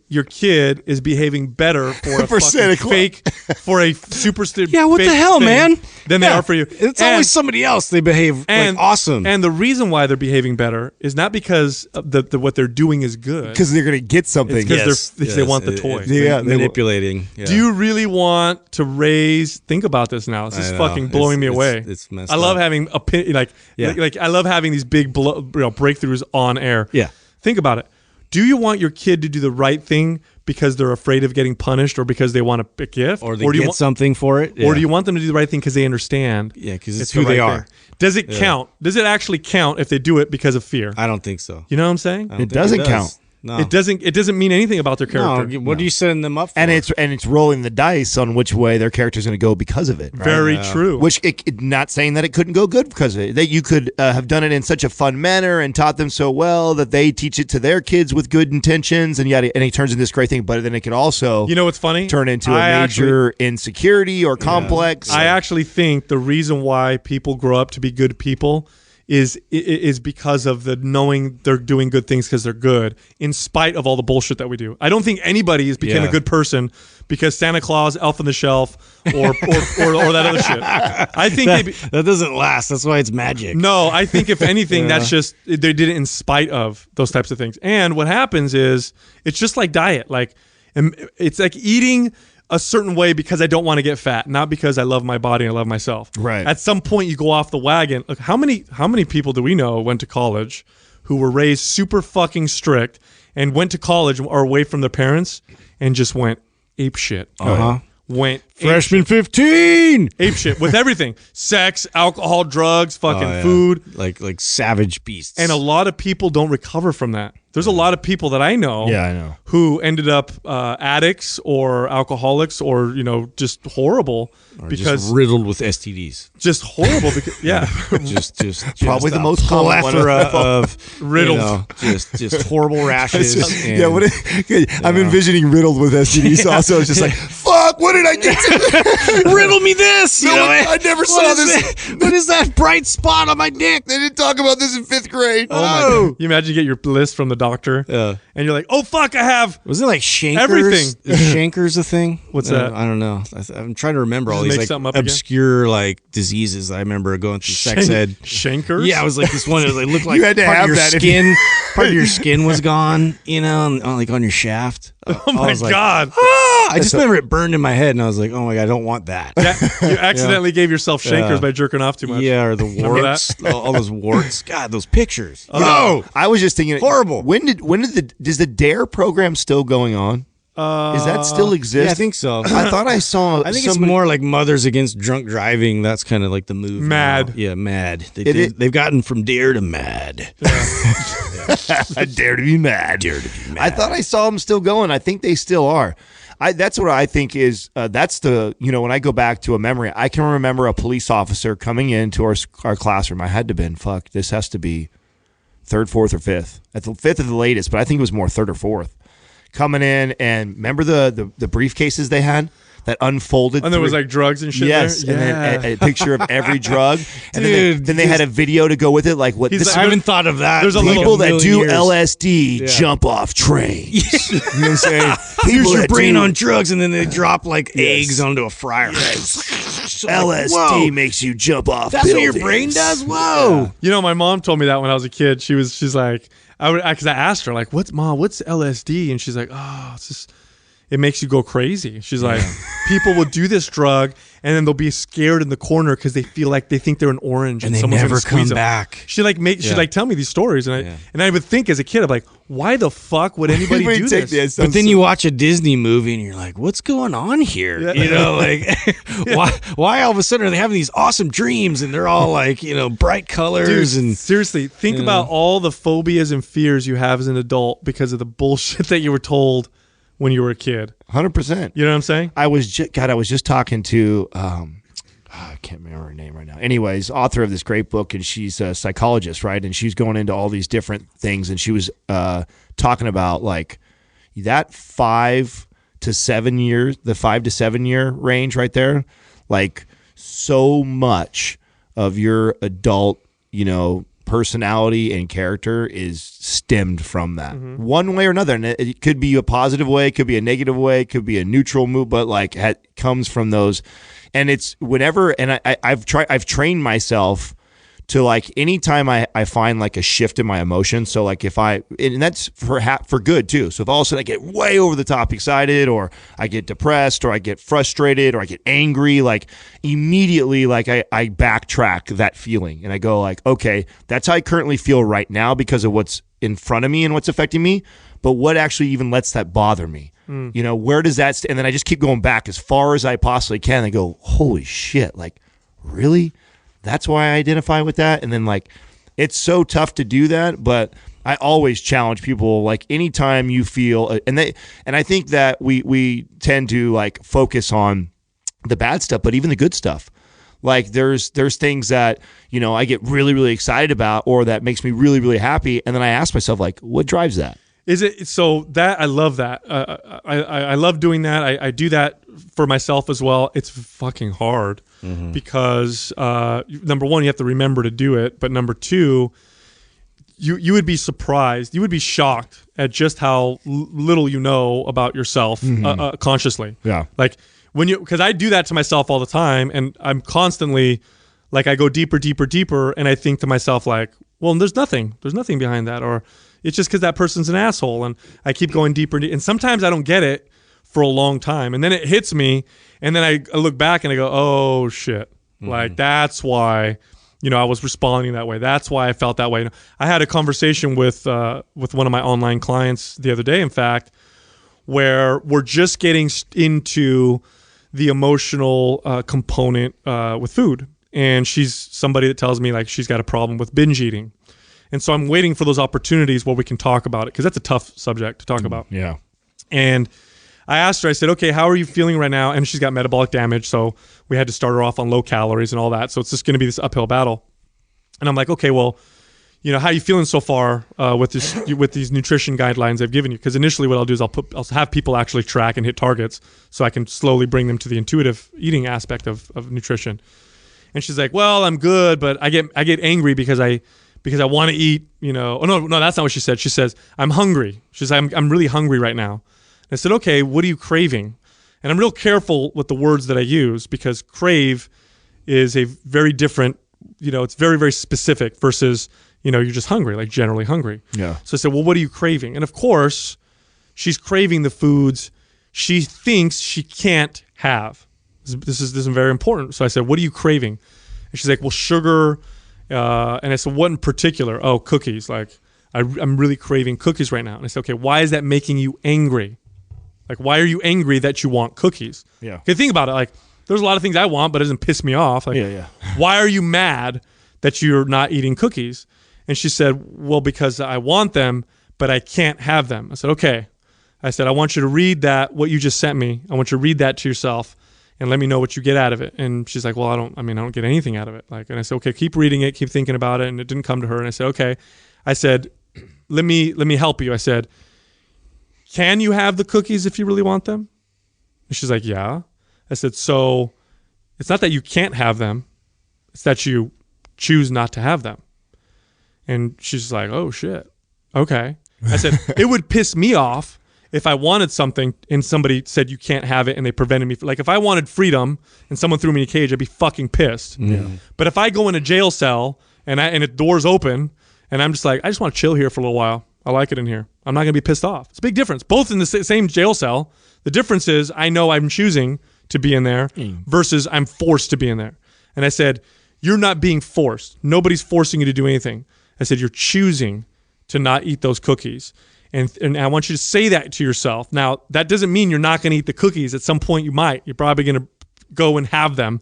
your kid is behaving better for a For Santa fucking Claus. fake, for a super stupid. Yeah, what the hell, man? Than they are for you. It's always somebody else. They behave like awesome. And the reason why they're behaving better is not because what they're doing is good. Because they're gonna get something. Because they want the toy. Yeah, they manipulating. Yeah. Do you really want to raise? Think about this now. This is fucking blowing me away. It's messed I love up. having like I love having these big breakthroughs on air. Yeah. Think about it. Do you want your kid to do the right thing because they're afraid of getting punished, or because they want a gift, or they get something for it, or do you want them to do the right thing because they understand? Yeah, because it's who they right are. thing? Does it count? Does it actually count if they do it because of fear? I don't think so. You know what I'm saying? It doesn't count. No. It doesn't mean anything about their character. No, what are you setting them up for? And it's rolling the dice on which way their character's going to go because of it. Right? Very true. Which not saying that it couldn't go good because of it. That you could have done it in such a fun manner and taught them so well that they teach it to their kids with good intentions, and yet it turns into this great thing. But then it could also, what's funny? turn into a major insecurity or complex. I actually think the reason why people grow up to be good people is because of the knowing they're doing good things because they're good, in spite of all the bullshit that we do. I don't think anybody has become a good person because Santa Claus, Elf on the Shelf, or that other shit. I think that doesn't last. That's why it's magic. No, I think if anything, that's just they did it in spite of those types of things. And what happens is it's just like diet. Like it's like eating a certain way because I don't want to get fat, not because I love my body and I love myself. Right. At some point, you go off the wagon. Look, how many people do we know went to college who were raised super fucking strict and went to college or away from their parents and just went ape shit? Went Freshman 15. ape shit with everything: sex, alcohol, drugs, fucking food, like savage beasts. and a lot of people don't recover from that. There's a lot of people that I know, who ended up addicts or alcoholics or just horrible because just riddled with STDs. Just horrible because just Probably the a most common one plethora of riddled. just horrible rashes. I'm envisioning riddled with STDs. Also, it's just like fuck fuck? What did I do? Riddle me this. No, I never saw this. What is that bright spot on my dick? They didn't talk about this in 5th grade. Oh my God. You imagine you get your list from the doctor, and you're like, oh fuck, I have. Was it like Shankers? Everything. Is Shankers a thing? What's that? I don't know. I'm trying to remember all Just these make like something up again? obscure like diseases. I remember going through sex ed. Shankers? Yeah, it was like this one. It was like looked like You had to part have of your that if skin. Part of your skin was gone. You know, like on your shaft. Oh my God. I just remember it burned in my head, and I was like, "Oh my God, I don't want that." You accidentally gave yourself Shankers by jerking off too much. Yeah, or the Remember warts, all those warts. God, those pictures. No, I was just thinking, Horrible. Does the DARE program still going on? Does that still exist? Yeah, I think so. I thought I saw. I think it's more like Mothers Against Drunk Driving. That's kind of like the move. Mad. now. Yeah, mad. They've gotten from dare to mad. I dare to be mad. Dare to be mad. I thought I saw them still going. I think they still are. That's what I think is. That's the when I go back to a memory, I can remember a police officer coming into our classroom. I had to been this has to be 3rd, 4th, or 5th. At the 5th of the latest, but I think it was more 3rd or 4th. Coming in and remember the briefcases they had that unfolded. And there was like drugs and shit. Yes, there? and then a picture of every drug, and Dude, then they had a video to go with it. Like what? He's This like, I haven't thought of that. There's a little- people that do million years. LSD jump off trains. You know what I'm saying? Use People your that brain do on drugs, and then they drop like eggs onto a fryer. LSD Whoa. makes you jump off. That's what your buildings. brain does. Whoa. My mom told me that when I was a kid. She's like, because I asked her like, what's LSD? And she's like, oh, it's just, it makes you go crazy. She's like, people will do this drug and then they'll be scared in the corner because they think they're an orange And they someone's never gonna squeeze come them. back. She tell me these stories, and I would think as a kid, I'm like, why the fuck would anybody do this? But then you watch a Disney movie and you're like, what's going on here? Yeah. You know, like why all of a sudden are they having these awesome dreams and they're all like, bright colors Dude, and seriously, think about all the phobias and fears you have as an adult because of the bullshit that you were told when you were a kid. 100%. You know what I'm saying? I was just talking to I can't remember her name right now. Anyways, author of this great book, and she's a psychologist, right? And she's going into all these different things, and she was talking about like that 5 to 7 years, the 5 to 7 year range right there. Like so much of your adult, personality and character is stemmed from that one way or another. And it could be a positive way, it could be a negative way, it could be a neutral move, but like it comes from those. And it's whenever, and I've trained myself to like anytime I find like a shift in my emotions. So like and that's for good too. So if all of a sudden I get way over the top excited, or I get depressed, or I get frustrated, or I get angry, like immediately like I backtrack that feeling and I go like, okay, that's how I currently feel right now because of what's in front of me and what's affecting me. But what actually even lets that bother me? Where does that and then I just keep going back as far as I possibly can and go, holy shit, like really? That's why I identify with that. And then like, it's so tough to do that, but I always challenge people, like anytime you feel, and I think that we tend to like focus on the bad stuff, but even the good stuff. Like there's things that, I get really, really excited about, or that makes me really, really happy. And then I ask myself like, what drives that? Is it so that I love that? I love doing that. I do that for myself as well. It's fucking hard because number one, you have to remember to do it, but number two, you would be surprised, you would be shocked at just how little you know about yourself consciously. Yeah, like because I do that to myself all the time, and I'm constantly like I go deeper, and I think to myself like, well, there's nothing behind that, or it's just because that person's an asshole, and I keep going deeper, and sometimes I don't get it for a long time, and then it hits me, and then I look back and I go, oh shit, like that's why, I was responding that way. That's why I felt that way. I had a conversation with one of my online clients the other day, in fact, where we're just getting into the emotional component with food, and she's somebody that tells me like she's got a problem with binge eating. And so I'm waiting for those opportunities where we can talk about it, because that's a tough subject to talk about. Yeah. And I asked her, I said, okay, how are you feeling right now? And she's got metabolic damage, so we had to start her off on low calories and all that. So it's just going to be this uphill battle. And I'm like, okay, well, how you feeling so far with these nutrition guidelines I've given you? Because initially what I'll do is I'll have people actually track and hit targets so I can slowly bring them to the intuitive eating aspect of nutrition. And she's like, well, I'm good, but I get angry because I want to eat, Oh, no, that's not what she said. She says, I'm hungry. She says, I'm really hungry right now. And I said, okay, what are you craving? And I'm real careful with the words that I use because crave is a very different, it's very, very specific versus, you're just hungry, like generally hungry. Yeah. So I said, well, what are you craving? And of course, she's craving the foods she thinks she can't have. This is very important. So I said, what are you craving? And she's like, well, sugar. And I said, what in particular? Oh, cookies. Like, I'm really craving cookies right now. And I said, okay, why is that making you angry? Like, why are you angry that you want cookies? Yeah. Okay, think about it. Like, there's a lot of things I want, but it doesn't piss me off. Like, why are you mad that you're not eating cookies? And she said, well, because I want them, but I can't have them. I said, okay. I said, I want you to read what you just sent me. I want you to read that to yourself and let me know what you get out of it. And she's like, well, I don't get anything out of it. Like, and I said, okay, keep reading it, keep thinking about it. And it didn't come to her. And I said, okay. I said, let me help you. I said, can you have the cookies if you really want them? And she's like, yeah. I said, so it's not that you can't have them. It's that you choose not to have them. And she's like, oh, shit. Okay. I said, it would piss me off if I wanted something and somebody said you can't have it and they prevented me. Like if I wanted freedom and someone threw me in a cage, I'd be fucking pissed. Yeah. But if I go in a jail cell and the door's open and I'm just like, I just want to chill here for a little while. I like it in here. I'm not going to be pissed off. It's a big difference. Both in the same jail cell. The difference is I know I'm choosing to be in there versus I'm forced to be in there. And I said, you're not being forced. Nobody's forcing you to do anything. I said, you're choosing to not eat those cookies. And I want you to say that to yourself. Now, that doesn't mean you're not going to eat the cookies. At some point you might. You're probably going to go and have them.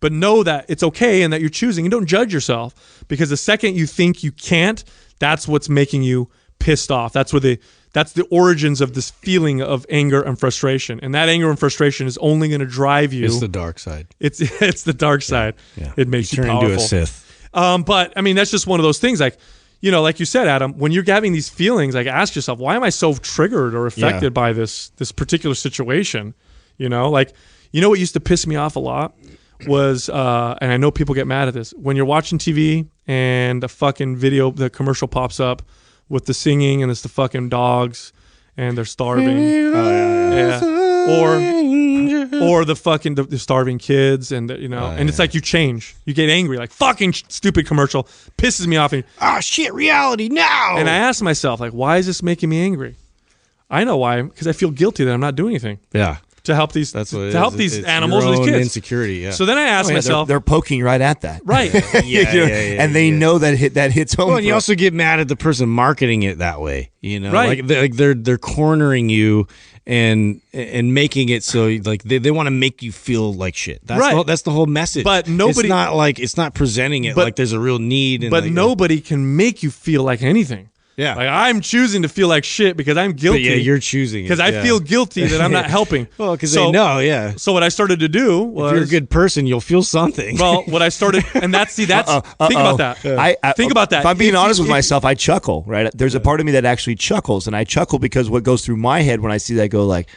But know that it's okay and that you're choosing. And don't judge yourself. Because the second you think you can't, that's what's making you pissed off. That's the origins of this feeling of anger and frustration. And that anger and frustration is only going to drive you. It's the dark side. It's the dark side. Yeah. It makes you turn powerful. into a Sith. But I mean, that's just one of those things. Like, like you said, Adam, when you're having these feelings, like ask yourself, why am I so triggered or affected by this particular situation? What used to piss me off a lot was, and I know people get mad at this, when you're watching TV and the commercial pops up with the singing and it's the fucking dogs and they're starving. Or the starving kids and and it's like you change. You get angry, like fucking stupid commercial pisses me off. And, shit, reality now. And I asked myself, like, why is this making me angry? I know why, because I feel guilty that I'm not doing anything. Yeah. To help these That's what to help these animals and these kids. Insecurity, yeah. So then I asked myself, they're poking right at that, right? And they know that hits home. Well, and you also get mad at the person marketing it that way, right? Like they're cornering you and making it so like they want to make you feel like shit. That's the whole message. But nobody, it's not presenting it like there's a real need. And but nobody can make you feel like anything. Yeah, like I'm choosing to feel like shit because I'm guilty. But yeah, you're choosing because I feel guilty that I'm not helping. Well, because they know, yeah. So what I started to do was, if you're a good person, you'll feel something. Well, what I started, and think about that. Think about that. If I'm being honest with myself, I chuckle. Right, there's a part of me that actually chuckles, and I chuckle because what goes through my head when I see that, I go like,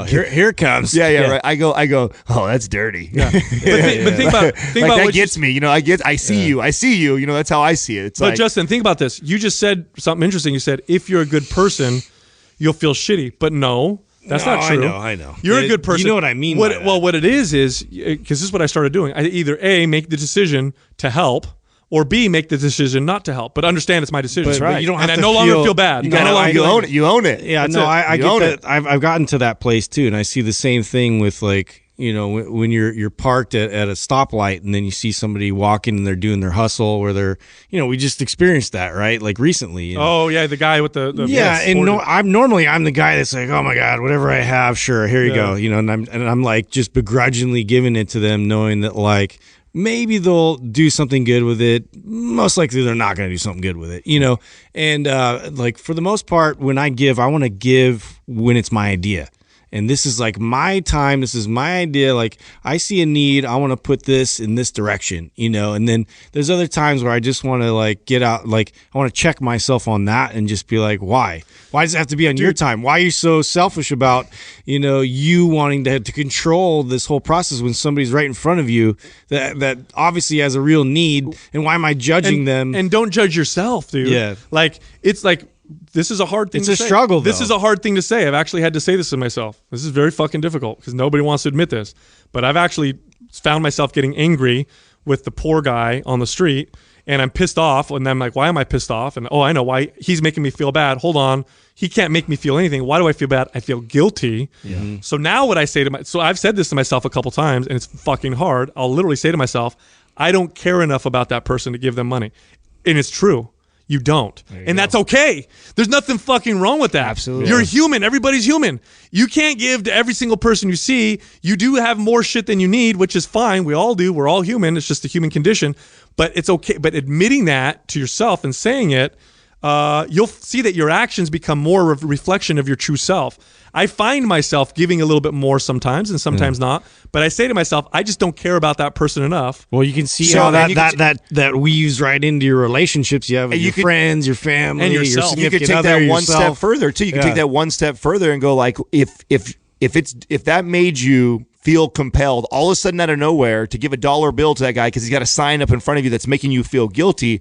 here it comes. Yeah, right. I go, oh, that's dirty. Yeah. But think about that what gets me. I see you. That's how I see it. It's but like, Justin, think about this. You just said something interesting. You said if you're a good person, you'll feel shitty. But no, that's not true. I know. You're a good person. You know what I mean? By that. Well, what it is because this is what I started doing. I either A, make the decision to help, or B, make the decision not to help. But understand it's my decision. That's right. But you don't have and to I no longer feel bad. You own it. You own it. Yeah, That's no, it. I You get own that. it. I've gotten to that place too, and I see the same thing with like, when you're parked at a stoplight and then you see somebody walking and they're doing their hustle where they're, we just experienced that, right? Like recently. Oh yeah, the guy with the I'm the guy that's like, oh my God, whatever I have, sure, here you go, and I'm like just begrudgingly giving it to them, knowing that like maybe they'll do something good with it. Most likely they're not going to do something good with it, and like for the most part, when I give, I want to give when it's my idea. and this is like my time, this is my idea, like I see a need, I want to put this in this direction, and then there's other times where I just want to like get out, like I want to check myself on that and just be like, why does it have to be on your time? Why are you so selfish about you wanting to control this whole process when somebody's right in front of you that obviously has a real need, and why am I judging them? And don't judge yourself, dude. Yeah, like it's like, this is a hard thing to say. It's a struggle, though. This is a hard thing to say. I've actually had to say this to myself. This is very fucking difficult because nobody wants to admit this. But I've actually found myself getting angry with the poor guy on the street, and I'm pissed off. And I'm like, why am I pissed off? And I know why. He's making me feel bad. Hold on. He can't make me feel anything. Why do I feel bad? I feel guilty. Yeah. So now what I say to so I've said this to myself a couple times, and it's fucking hard. I'll literally say to myself, I don't care enough about that person to give them money. And it's true. You don't. And that's okay. There's nothing fucking wrong with that. Absolutely. You're human. Everybody's human. You can't give to every single person you see. You do have more shit than you need, which is fine. We all do. We're all human. It's just a human condition. But it's okay. But admitting that to yourself and saying it, you'll see that your actions become more of a reflection of your true self. I find myself giving a little bit more sometimes and sometimes not. But I say to myself, I just don't care about that person enough. Well, you can see how that weaves right into your relationships. You have with your friends, your family, and yourself. You could take that one step further too. You can take that one step further and go like, if that made you feel compelled all of a sudden out of nowhere to give a dollar bill to that guy because he's got a sign up in front of you that's making you feel guilty,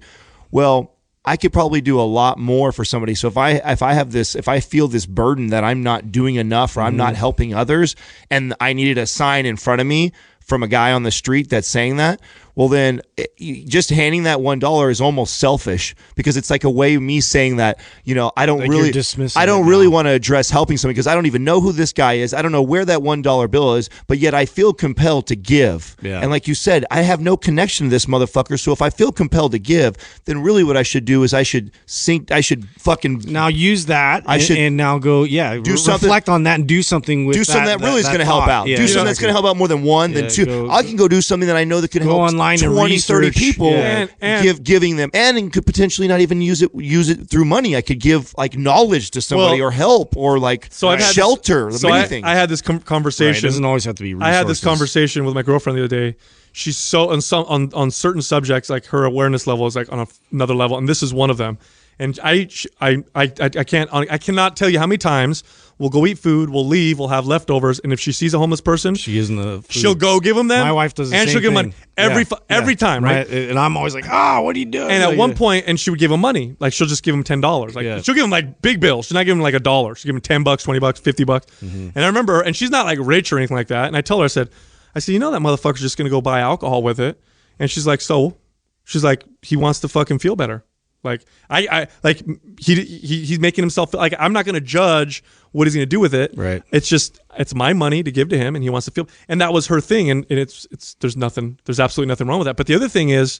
well, I could probably do a lot more for somebody. So if I feel this burden that I'm not doing enough or I'm not helping others, and I needed a sign in front of me from a guy on the street that's saying that, well then just handing that $1 is almost selfish because it's like a way of me saying that, I don't really want to address helping somebody because I don't even know who this guy is. I don't know where that $1 bill is, but yet I feel compelled to give. Yeah. And like you said, I have no connection to this motherfucker. So if I feel compelled to give, then really what I should do is I should fucking now use that and now go, reflect on that and do something with that really is going to help out. Do something that's going to help out more than one, than two. I can go do something that I know that can help online 20, 30 people, giving them, and could potentially not even use it through money. I could give like knowledge to somebody or help or like shelter. Things. I had this conversation. Right, it doesn't always have to be resources. I had this conversation with my girlfriend the other day. She's so on certain subjects, like her awareness level is like on another level, and this is one of them. And I cannot tell you how many times we'll go eat food, we'll leave, we'll have leftovers, and if she sees a homeless person, she'll go give them. My wife does the same and she'll give them money every time, right? And I'm always like, what are you doing? And at one point, and she would give them money, like she'll just give them $10, like she'll give them like big bills. She's not giving them like $1. She'll give them $10, $20, $50. Mm-hmm. And I remember, and she's not like rich or anything like that. And I tell her, I said, that motherfucker's just gonna go buy alcohol with it. And she's like, she's like, he wants to fucking feel better. Like he's making himself feel like I'm not going to judge what he's going to do with it. Right. It's my money to give to him, and he wants to feel. And that was her thing. And there's absolutely nothing wrong with that. But the other thing is,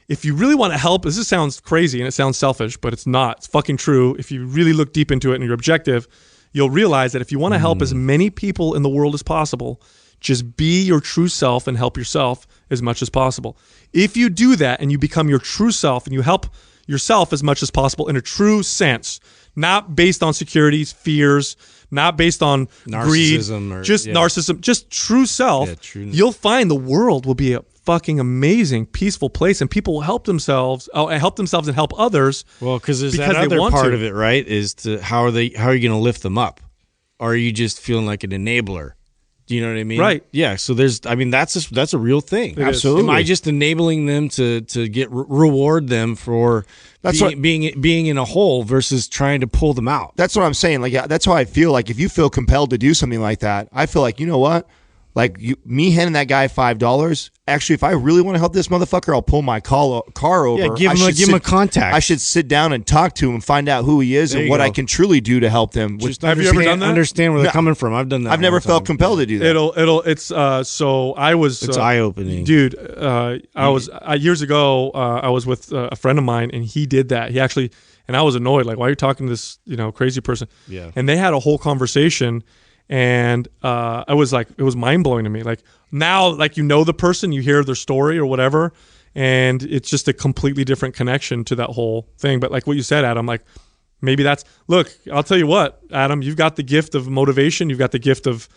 if you really want to help, this sounds crazy and it sounds selfish, but it's not. It's fucking true. If you really look deep into it and you're objective, you'll realize that if you want to help as many people in the world as possible, just be your true self and help yourself as much as possible. If you do that and you become your true self and you help yourself as much as possible in a true sense, not based on securities, fears, not based on narcissism greed, narcissism, just true self, you'll find the world will be a fucking amazing, peaceful place, and people will help themselves and help others. Well, because there's that other part of it, right? Is how are you going to lift them up? Or are you just feeling like an enabler? Do you know what I mean? Right. Yeah. So that's a real thing. Absolutely. Am I just enabling them to get reward them for being in a hole versus trying to pull them out? That's what I'm saying. Like, that's how I feel. Like, if you feel compelled to do something like that, I feel like, you know what? Like, me handing that guy $5. Actually, if I really want to help this motherfucker, I'll pull my car over. Yeah, give him a contact. I should sit down and talk to him and find out who he is and what I can truly do to help them. Have you ever done that? Understand where they're coming from. I've done that. I've never felt compelled to do that. It's eye-opening. Dude, years ago, I was with a friend of mine, and he did that. He actually, and I was annoyed, like, why are you talking to this, crazy person? Yeah. And they had a whole conversation. And I was like, it was mind blowing to me. Like now, like the person, you hear their story or whatever, and it's just a completely different connection to that whole thing. But like what you said, Adam, like maybe look, I'll tell you what, Adam, you've got the gift of motivation. You've got the gift of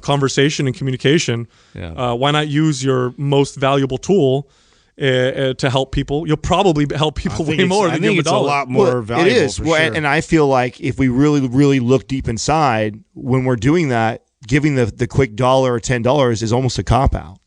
conversation and communication. Yeah. Why not use your most valuable tool to help people? You'll probably help people way more than give them $1. A lot more valuable. It is. For Well, sure. and I feel like if we really, really look deep inside, when we're doing that, giving the quick $1 or $10 is almost a cop out.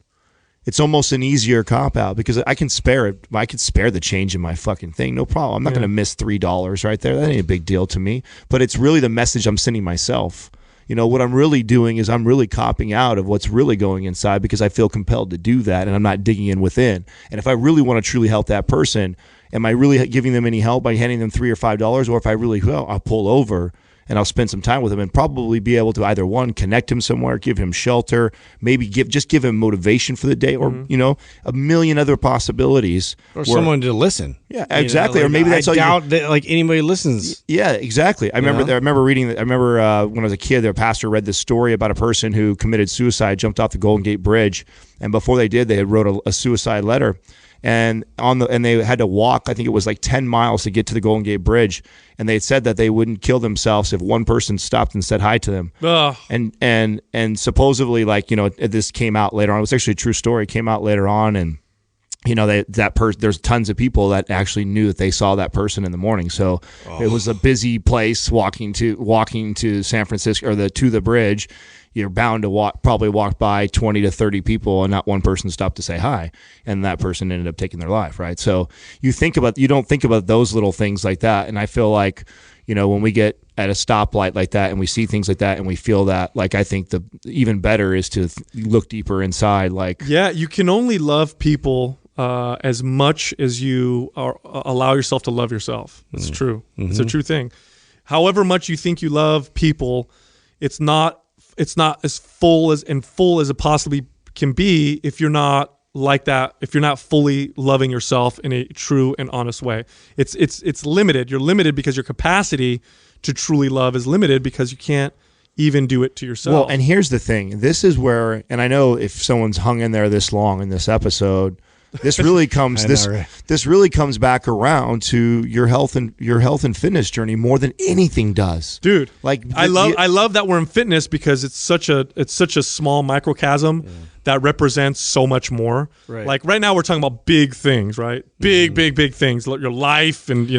It's almost an easier cop out because I can spare it. I could spare the change in my fucking thing, no problem. I'm not going to miss $3 right there. That ain't a big deal to me. But it's really the message I'm sending myself. You know, what I'm really doing is I'm really copping out of what's really going inside because I feel compelled to do that, and I'm not digging in within. And if I really want to truly help that person, am I really giving them any help by handing them $3 or $5? Or if I really will, I'll pull over and I'll spend some time with him and probably be able to either, one, connect him somewhere, give him shelter, maybe give him motivation for the day, or a million other possibilities. Or someone to listen. Yeah, exactly. Or maybe that's all. I doubt that like anybody listens. Yeah, exactly. I remember reading. When I was a kid, their pastor read this story about a person who committed suicide, jumped off the Golden Gate Bridge, and before they did, they had wrote a suicide letter. And they had to walk, I think it was like 10 miles to get to the Golden Gate Bridge. And they had said that they wouldn't kill themselves if one person stopped and said hi to them. Ugh. And supposedly, like, this came out later on. It was actually a true story. It came out later on, and there's tons of people that actually knew that they saw that person in the morning. So it was a busy place walking to San Francisco or to the bridge. You're bound to probably walk by 20 to 30 people and not one person stopped to say hi, and that person ended up taking their life, right? So you don't think about those little things like that. And I feel like, when we get at a stoplight like that and we see things like that and we feel that, like, I think the even better is to look deeper inside. Like, yeah, you can only love people as much as you allow yourself to love yourself. It's true. Mm-hmm. It's a true thing. However much you think you love people, it's not as full as it possibly can be if you're not like that, if you're not fully loving yourself in a true and honest way. It's limited. You're limited because your capacity to truly love is limited because you can't even do it to yourself. Well, and here's the thing. This is where, and I know if someone's hung in there this long in this episode, this really comes this really comes back around to your health and fitness journey more than anything does, dude. Like, I love that we're in fitness because it's such a small microcosm that represents so much more. Right. Like right now we're talking about big things, right? Big things, your life and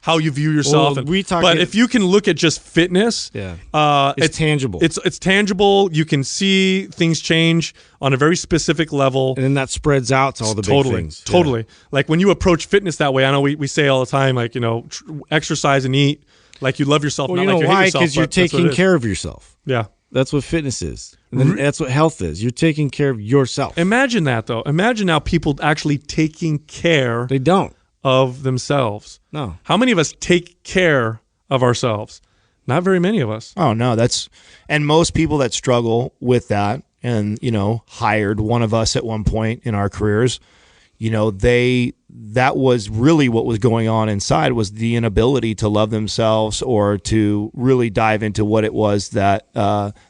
how you view yourself. Well, but if you can look at just fitness, it's tangible. It's tangible. You can see things change on a very specific level, and then that spreads out to all the big things. Totally. Like when you approach fitness that way, I know we say all the time, like exercise and eat like you love yourself. Well, not like you hate yourself, because you're taking care of yourself. Yeah. That's what fitness is. And then that's what health is. You're taking care of yourself. Imagine that, though. Imagine now people actually taking care They don't. of themselves. No. How many of us take care of ourselves? Not very many of us. Oh, no. And most people that struggle with that and, hired one of us at one point in our careers, that was really what was going on inside, was the inability to love themselves or to really dive into what it was that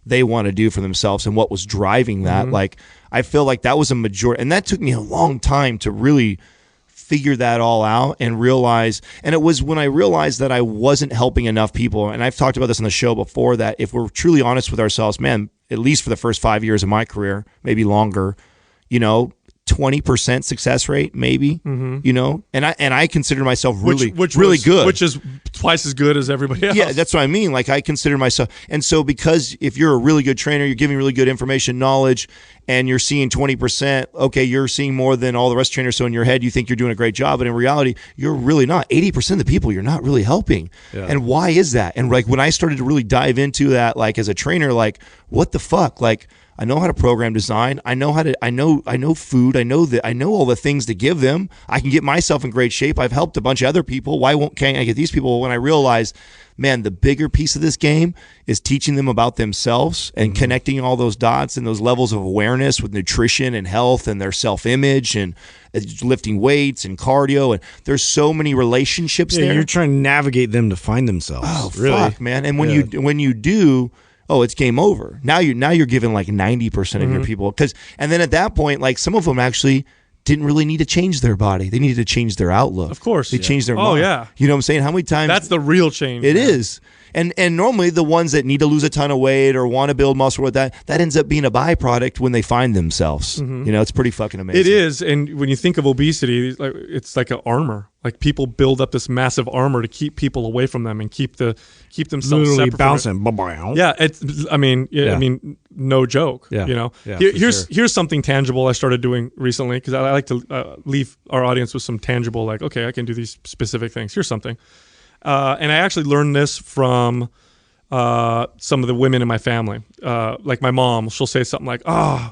they want to do for themselves and what was driving that. Mm-hmm. Like, I feel like that was a majority, and that took me a long time to really figure that all out and realize. And it was when I realized that I wasn't helping enough people. And I've talked about this on the show before, that if we're truly honest with ourselves, man, at least for the first 5 years of my career, maybe longer, 20% success rate, maybe, and I consider myself really good, which is twice as good as everybody else. Yeah, that's what I mean. Like, I consider myself, and so because if you're a really good trainer, you're giving really good information, knowledge, and you're seeing 20%, okay, you're seeing more than all the rest of trainers. So in your head, you think you're doing a great job, but in reality, you're really not. 80% of the people you're not really helping. Yeah. And why is that? And like, when I started to really dive into that, like as a trainer, like, what the fuck, like, I know how to program design. I know food. I know all the things to give them. I can get myself in great shape. I've helped a bunch of other people. Can't I get these people? When I realized, man, the bigger piece of this game is teaching them about themselves and connecting all those dots and those levels of awareness with nutrition and health and their self-image and lifting weights and cardio. And there's so many relationships there. You're trying to navigate them to find themselves. Oh, really? Fuck, man. And when you do, oh, it's game over. Now you're giving like 90% of your people, and then at that point, like, some of them actually didn't really need to change their body. They needed to change their outlook. Of course. They changed their mind. Oh, yeah. You know what I'm saying? How many times? That's the real change. It is. And normally the ones that need to lose a ton of weight or want to build muscle with that ends up being a byproduct when they find themselves. You know, it's pretty fucking amazing. It is. And when you think of obesity, it's like an armor. Like people build up this massive armor to keep people away from them and keep themselves Literally separate. bouncing. Yeah, I mean, no joke. Yeah. You know, Yeah, here's something tangible I started doing recently because I like to leave our audience with some tangible, like, okay, I can do these specific things. Here's something. And I actually learned this from some of the women in my family. Like my mom, she'll say something like, "Oh,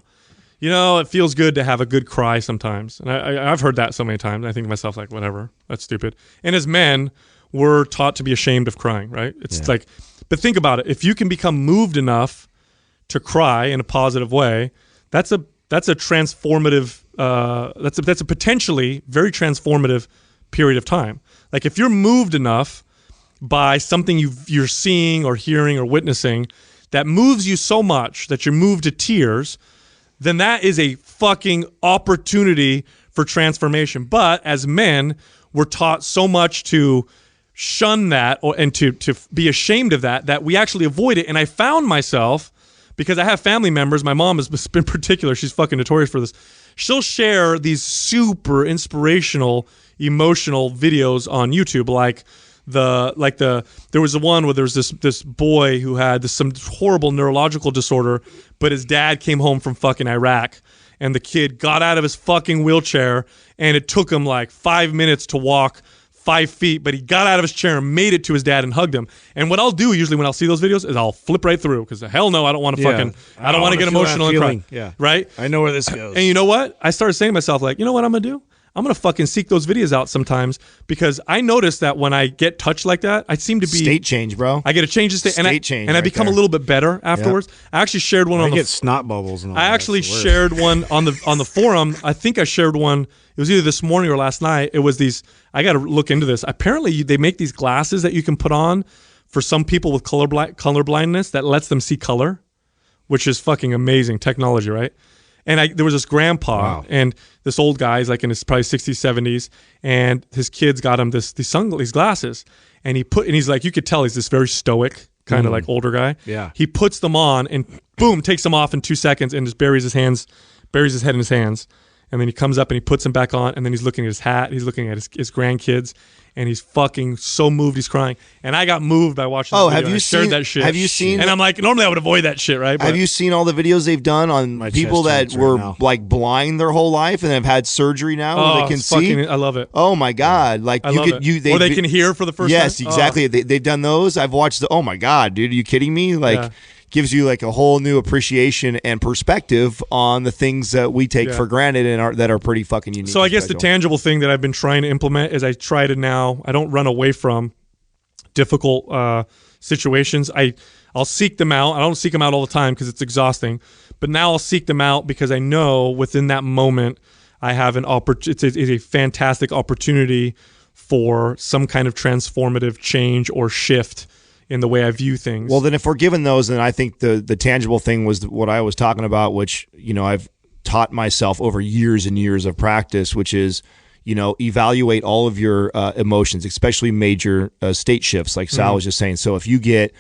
you know, it feels good to have a good cry sometimes." And I've heard that so many times. I think to myself, like, whatever, that's stupid. And as men, we're taught to be ashamed of crying, right? It's like, but think about it. If you can become moved enough to cry in a positive way, that's a transformative. That's a potentially very transformative period of time. Like if you're moved enough by something you're seeing or hearing or witnessing that moves you so much that you're moved to tears, then that is a fucking opportunity for transformation. But as men, we're taught so much to shun that and to be ashamed of that we actually avoid it. And I found myself, because I have family members, my mom has been particular, she's fucking notorious for this. She'll share these super inspirational, emotional videos on YouTube, there was the one where there was this boy who had some horrible neurological disorder, but his dad came home from fucking Iraq, and the kid got out of his fucking wheelchair, and it took him like 5 minutes to walk 5 feet, but he got out of his chair and made it to his dad and hugged him. And what I'll do usually when I'll see those videos is I'll flip right through because hell no, I don't want to I don't want to get emotional and cry. Yeah. Right? I know where this goes. And you know what? I started saying to myself, like, you know what I'm going to do? I'm going to fucking seek those videos out sometimes because I notice that when I get touched like that, I seem to be... State change, bro. I get a change of state. Change and I become a little bit better afterwards. Yep. I actually shared one on the... I get snot bubbles and all I actually shared one on the forum. I think I shared one. It was either this morning or last night. It was these... I got to look into this. Apparently, they make these glasses that you can put on for some people with color blindness that lets them see color, which is fucking amazing technology, right? And there was this grandpa and this old guy, he's like in his probably 60s, 70s, and his kids got him these glasses. And he's like, you could tell he's this very stoic, kind of like older guy. Yeah. He puts them on and boom, takes them off in 2 seconds and just buries his head in his hands. And then he comes up and he puts them back on, and then he's looking at his hat, he's looking at his grandkids, and he's fucking so moved he's crying. And I got moved by watching that video. Have you shared that shit. Have you seen? And I'm like, normally I would avoid that shit, right? But have you seen all the videos they've done on people that were like blind their whole life and have had surgery now where they can see? I love it. Oh my god! Like or they can hear for the first time. Yes, exactly. They've done those. I've watched oh my god, dude! Are you kidding me? Like. Yeah. Gives you like a whole new appreciation and perspective on the things that we take for granted and that are pretty fucking unique. So I guess the tangible thing that I've been trying to implement is I try to now, I don't run away from difficult situations. I'll seek them out. I don't seek them out all the time because it's exhausting, but now I'll seek them out because I know within that moment I have it's a fantastic opportunity for some kind of transformative change or shift in the way I view things. Well, then if we're given those, then I think the tangible thing was what I was talking about, which, I've taught myself over years and years of practice, which is, evaluate all of your emotions, especially major state shifts, like Sal was just saying. So if you get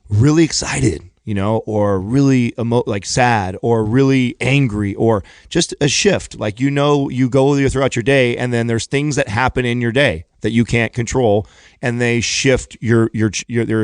really excited, or really like sad or really angry or just a shift, like, you go throughout your day and then there's things that happen in your day that you can't control and they shift your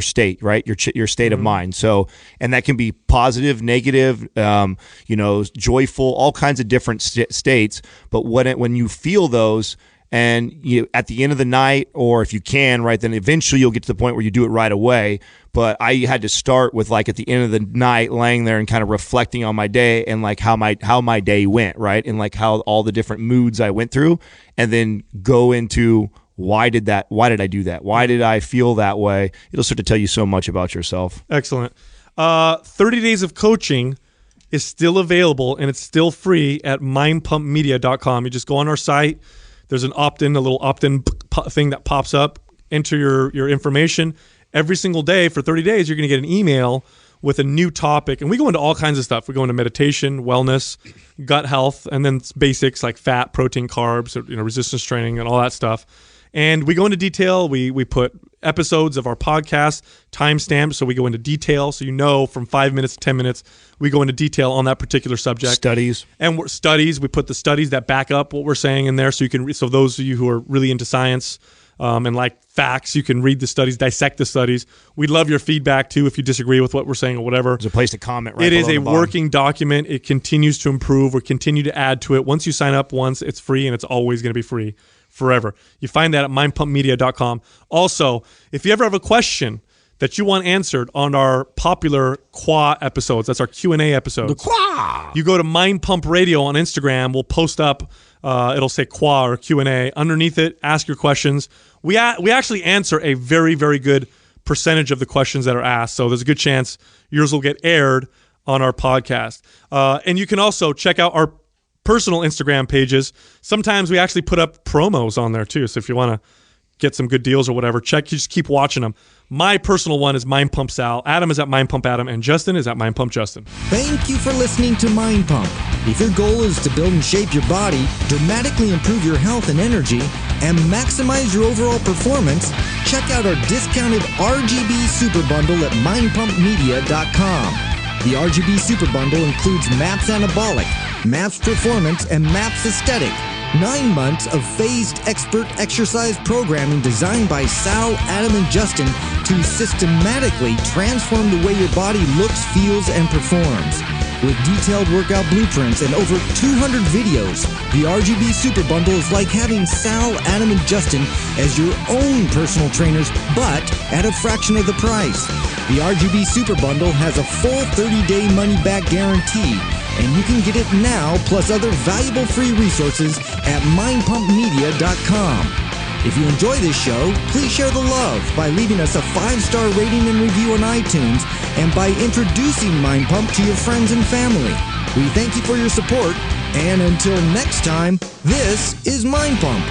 state, right? Your state of mind. So, and that can be positive, negative, joyful, all kinds of different states. But when you feel those, and at the end of the night, or if you can, right, then eventually you'll get to the point where you do it right away. But I had to start with like at the end of the night, laying there and kind of reflecting on my day and like how my day went, right, and like how all the different moods I went through, and then go into why did I do that? Why did I feel that way? It'll start to tell you so much about yourself. Excellent. 30 days of coaching is still available and it's still free at mindpumpmedia.com. You just go on our site. There's a little opt-in thing that pops up. Enter your information. Every single day for 30 days, you're going to get an email with a new topic, and we go into all kinds of stuff. We go into meditation, wellness, gut health, and then basics like fat, protein, carbs, resistance training, and all that stuff. And we go into detail. We put episodes of our podcast timestamped, so we go into detail. So from 5 minutes to 10 minutes, we go into detail on that particular subject. Studies. And we put the studies that back up what we're saying in there, so you can. So those of you who are really into science and like facts, you can read the studies, dissect the studies. We'd love your feedback too if you disagree with what we're saying or whatever. There's a place to comment. Right. It is a the bottom. working document. It continues to improve. We continue to add to it. Once you sign up once, it's free, and it's always going to be free forever. You find that at mindpumpmedia.com. Also, if you ever have a question that you want answered on our popular Qua episodes, that's our Q&A episodes. The Qua! You go to Mind Pump Radio on Instagram. We'll post up, it'll say Qua or Q&A. Underneath it, ask your questions. We actually answer a very, very good percentage of the questions that are asked, so there's a good chance yours will get aired on our podcast. And you can also check out our personal Instagram pages. Sometimes we actually put up promos on there too. So if you want to get some good deals or whatever, just keep watching them. My personal one is Mind Pump Sal. Adam is at Mind Pump Adam, and Justin is at Mind Pump Justin. Thank you for listening to Mind Pump. If your goal is to build and shape your body, dramatically improve your health and energy, and maximize your overall performance, check out our discounted RGB Super Bundle at mindpumpmedia.com. The RGB Super Bundle includes MAPS Anabolic, MAPS Performance, and MAPS Aesthetic. 9 months of phased expert exercise programming designed by Sal, Adam, and Justin to systematically transform the way your body looks, feels, and performs. With detailed workout blueprints and over 200 videos, the RGB Super Bundle is like having Sal, Adam, and Justin as your own personal trainers, but at a fraction of the price. The RGB Super Bundle has a full 30-day money-back guarantee, and you can get it now plus other valuable free resources at mindpumpmedia.com. If you enjoy this show, please share the love by leaving us a 5-star rating and review on iTunes and by introducing Mind Pump to your friends and family. We thank you for your support, and until next time, this is Mind Pump.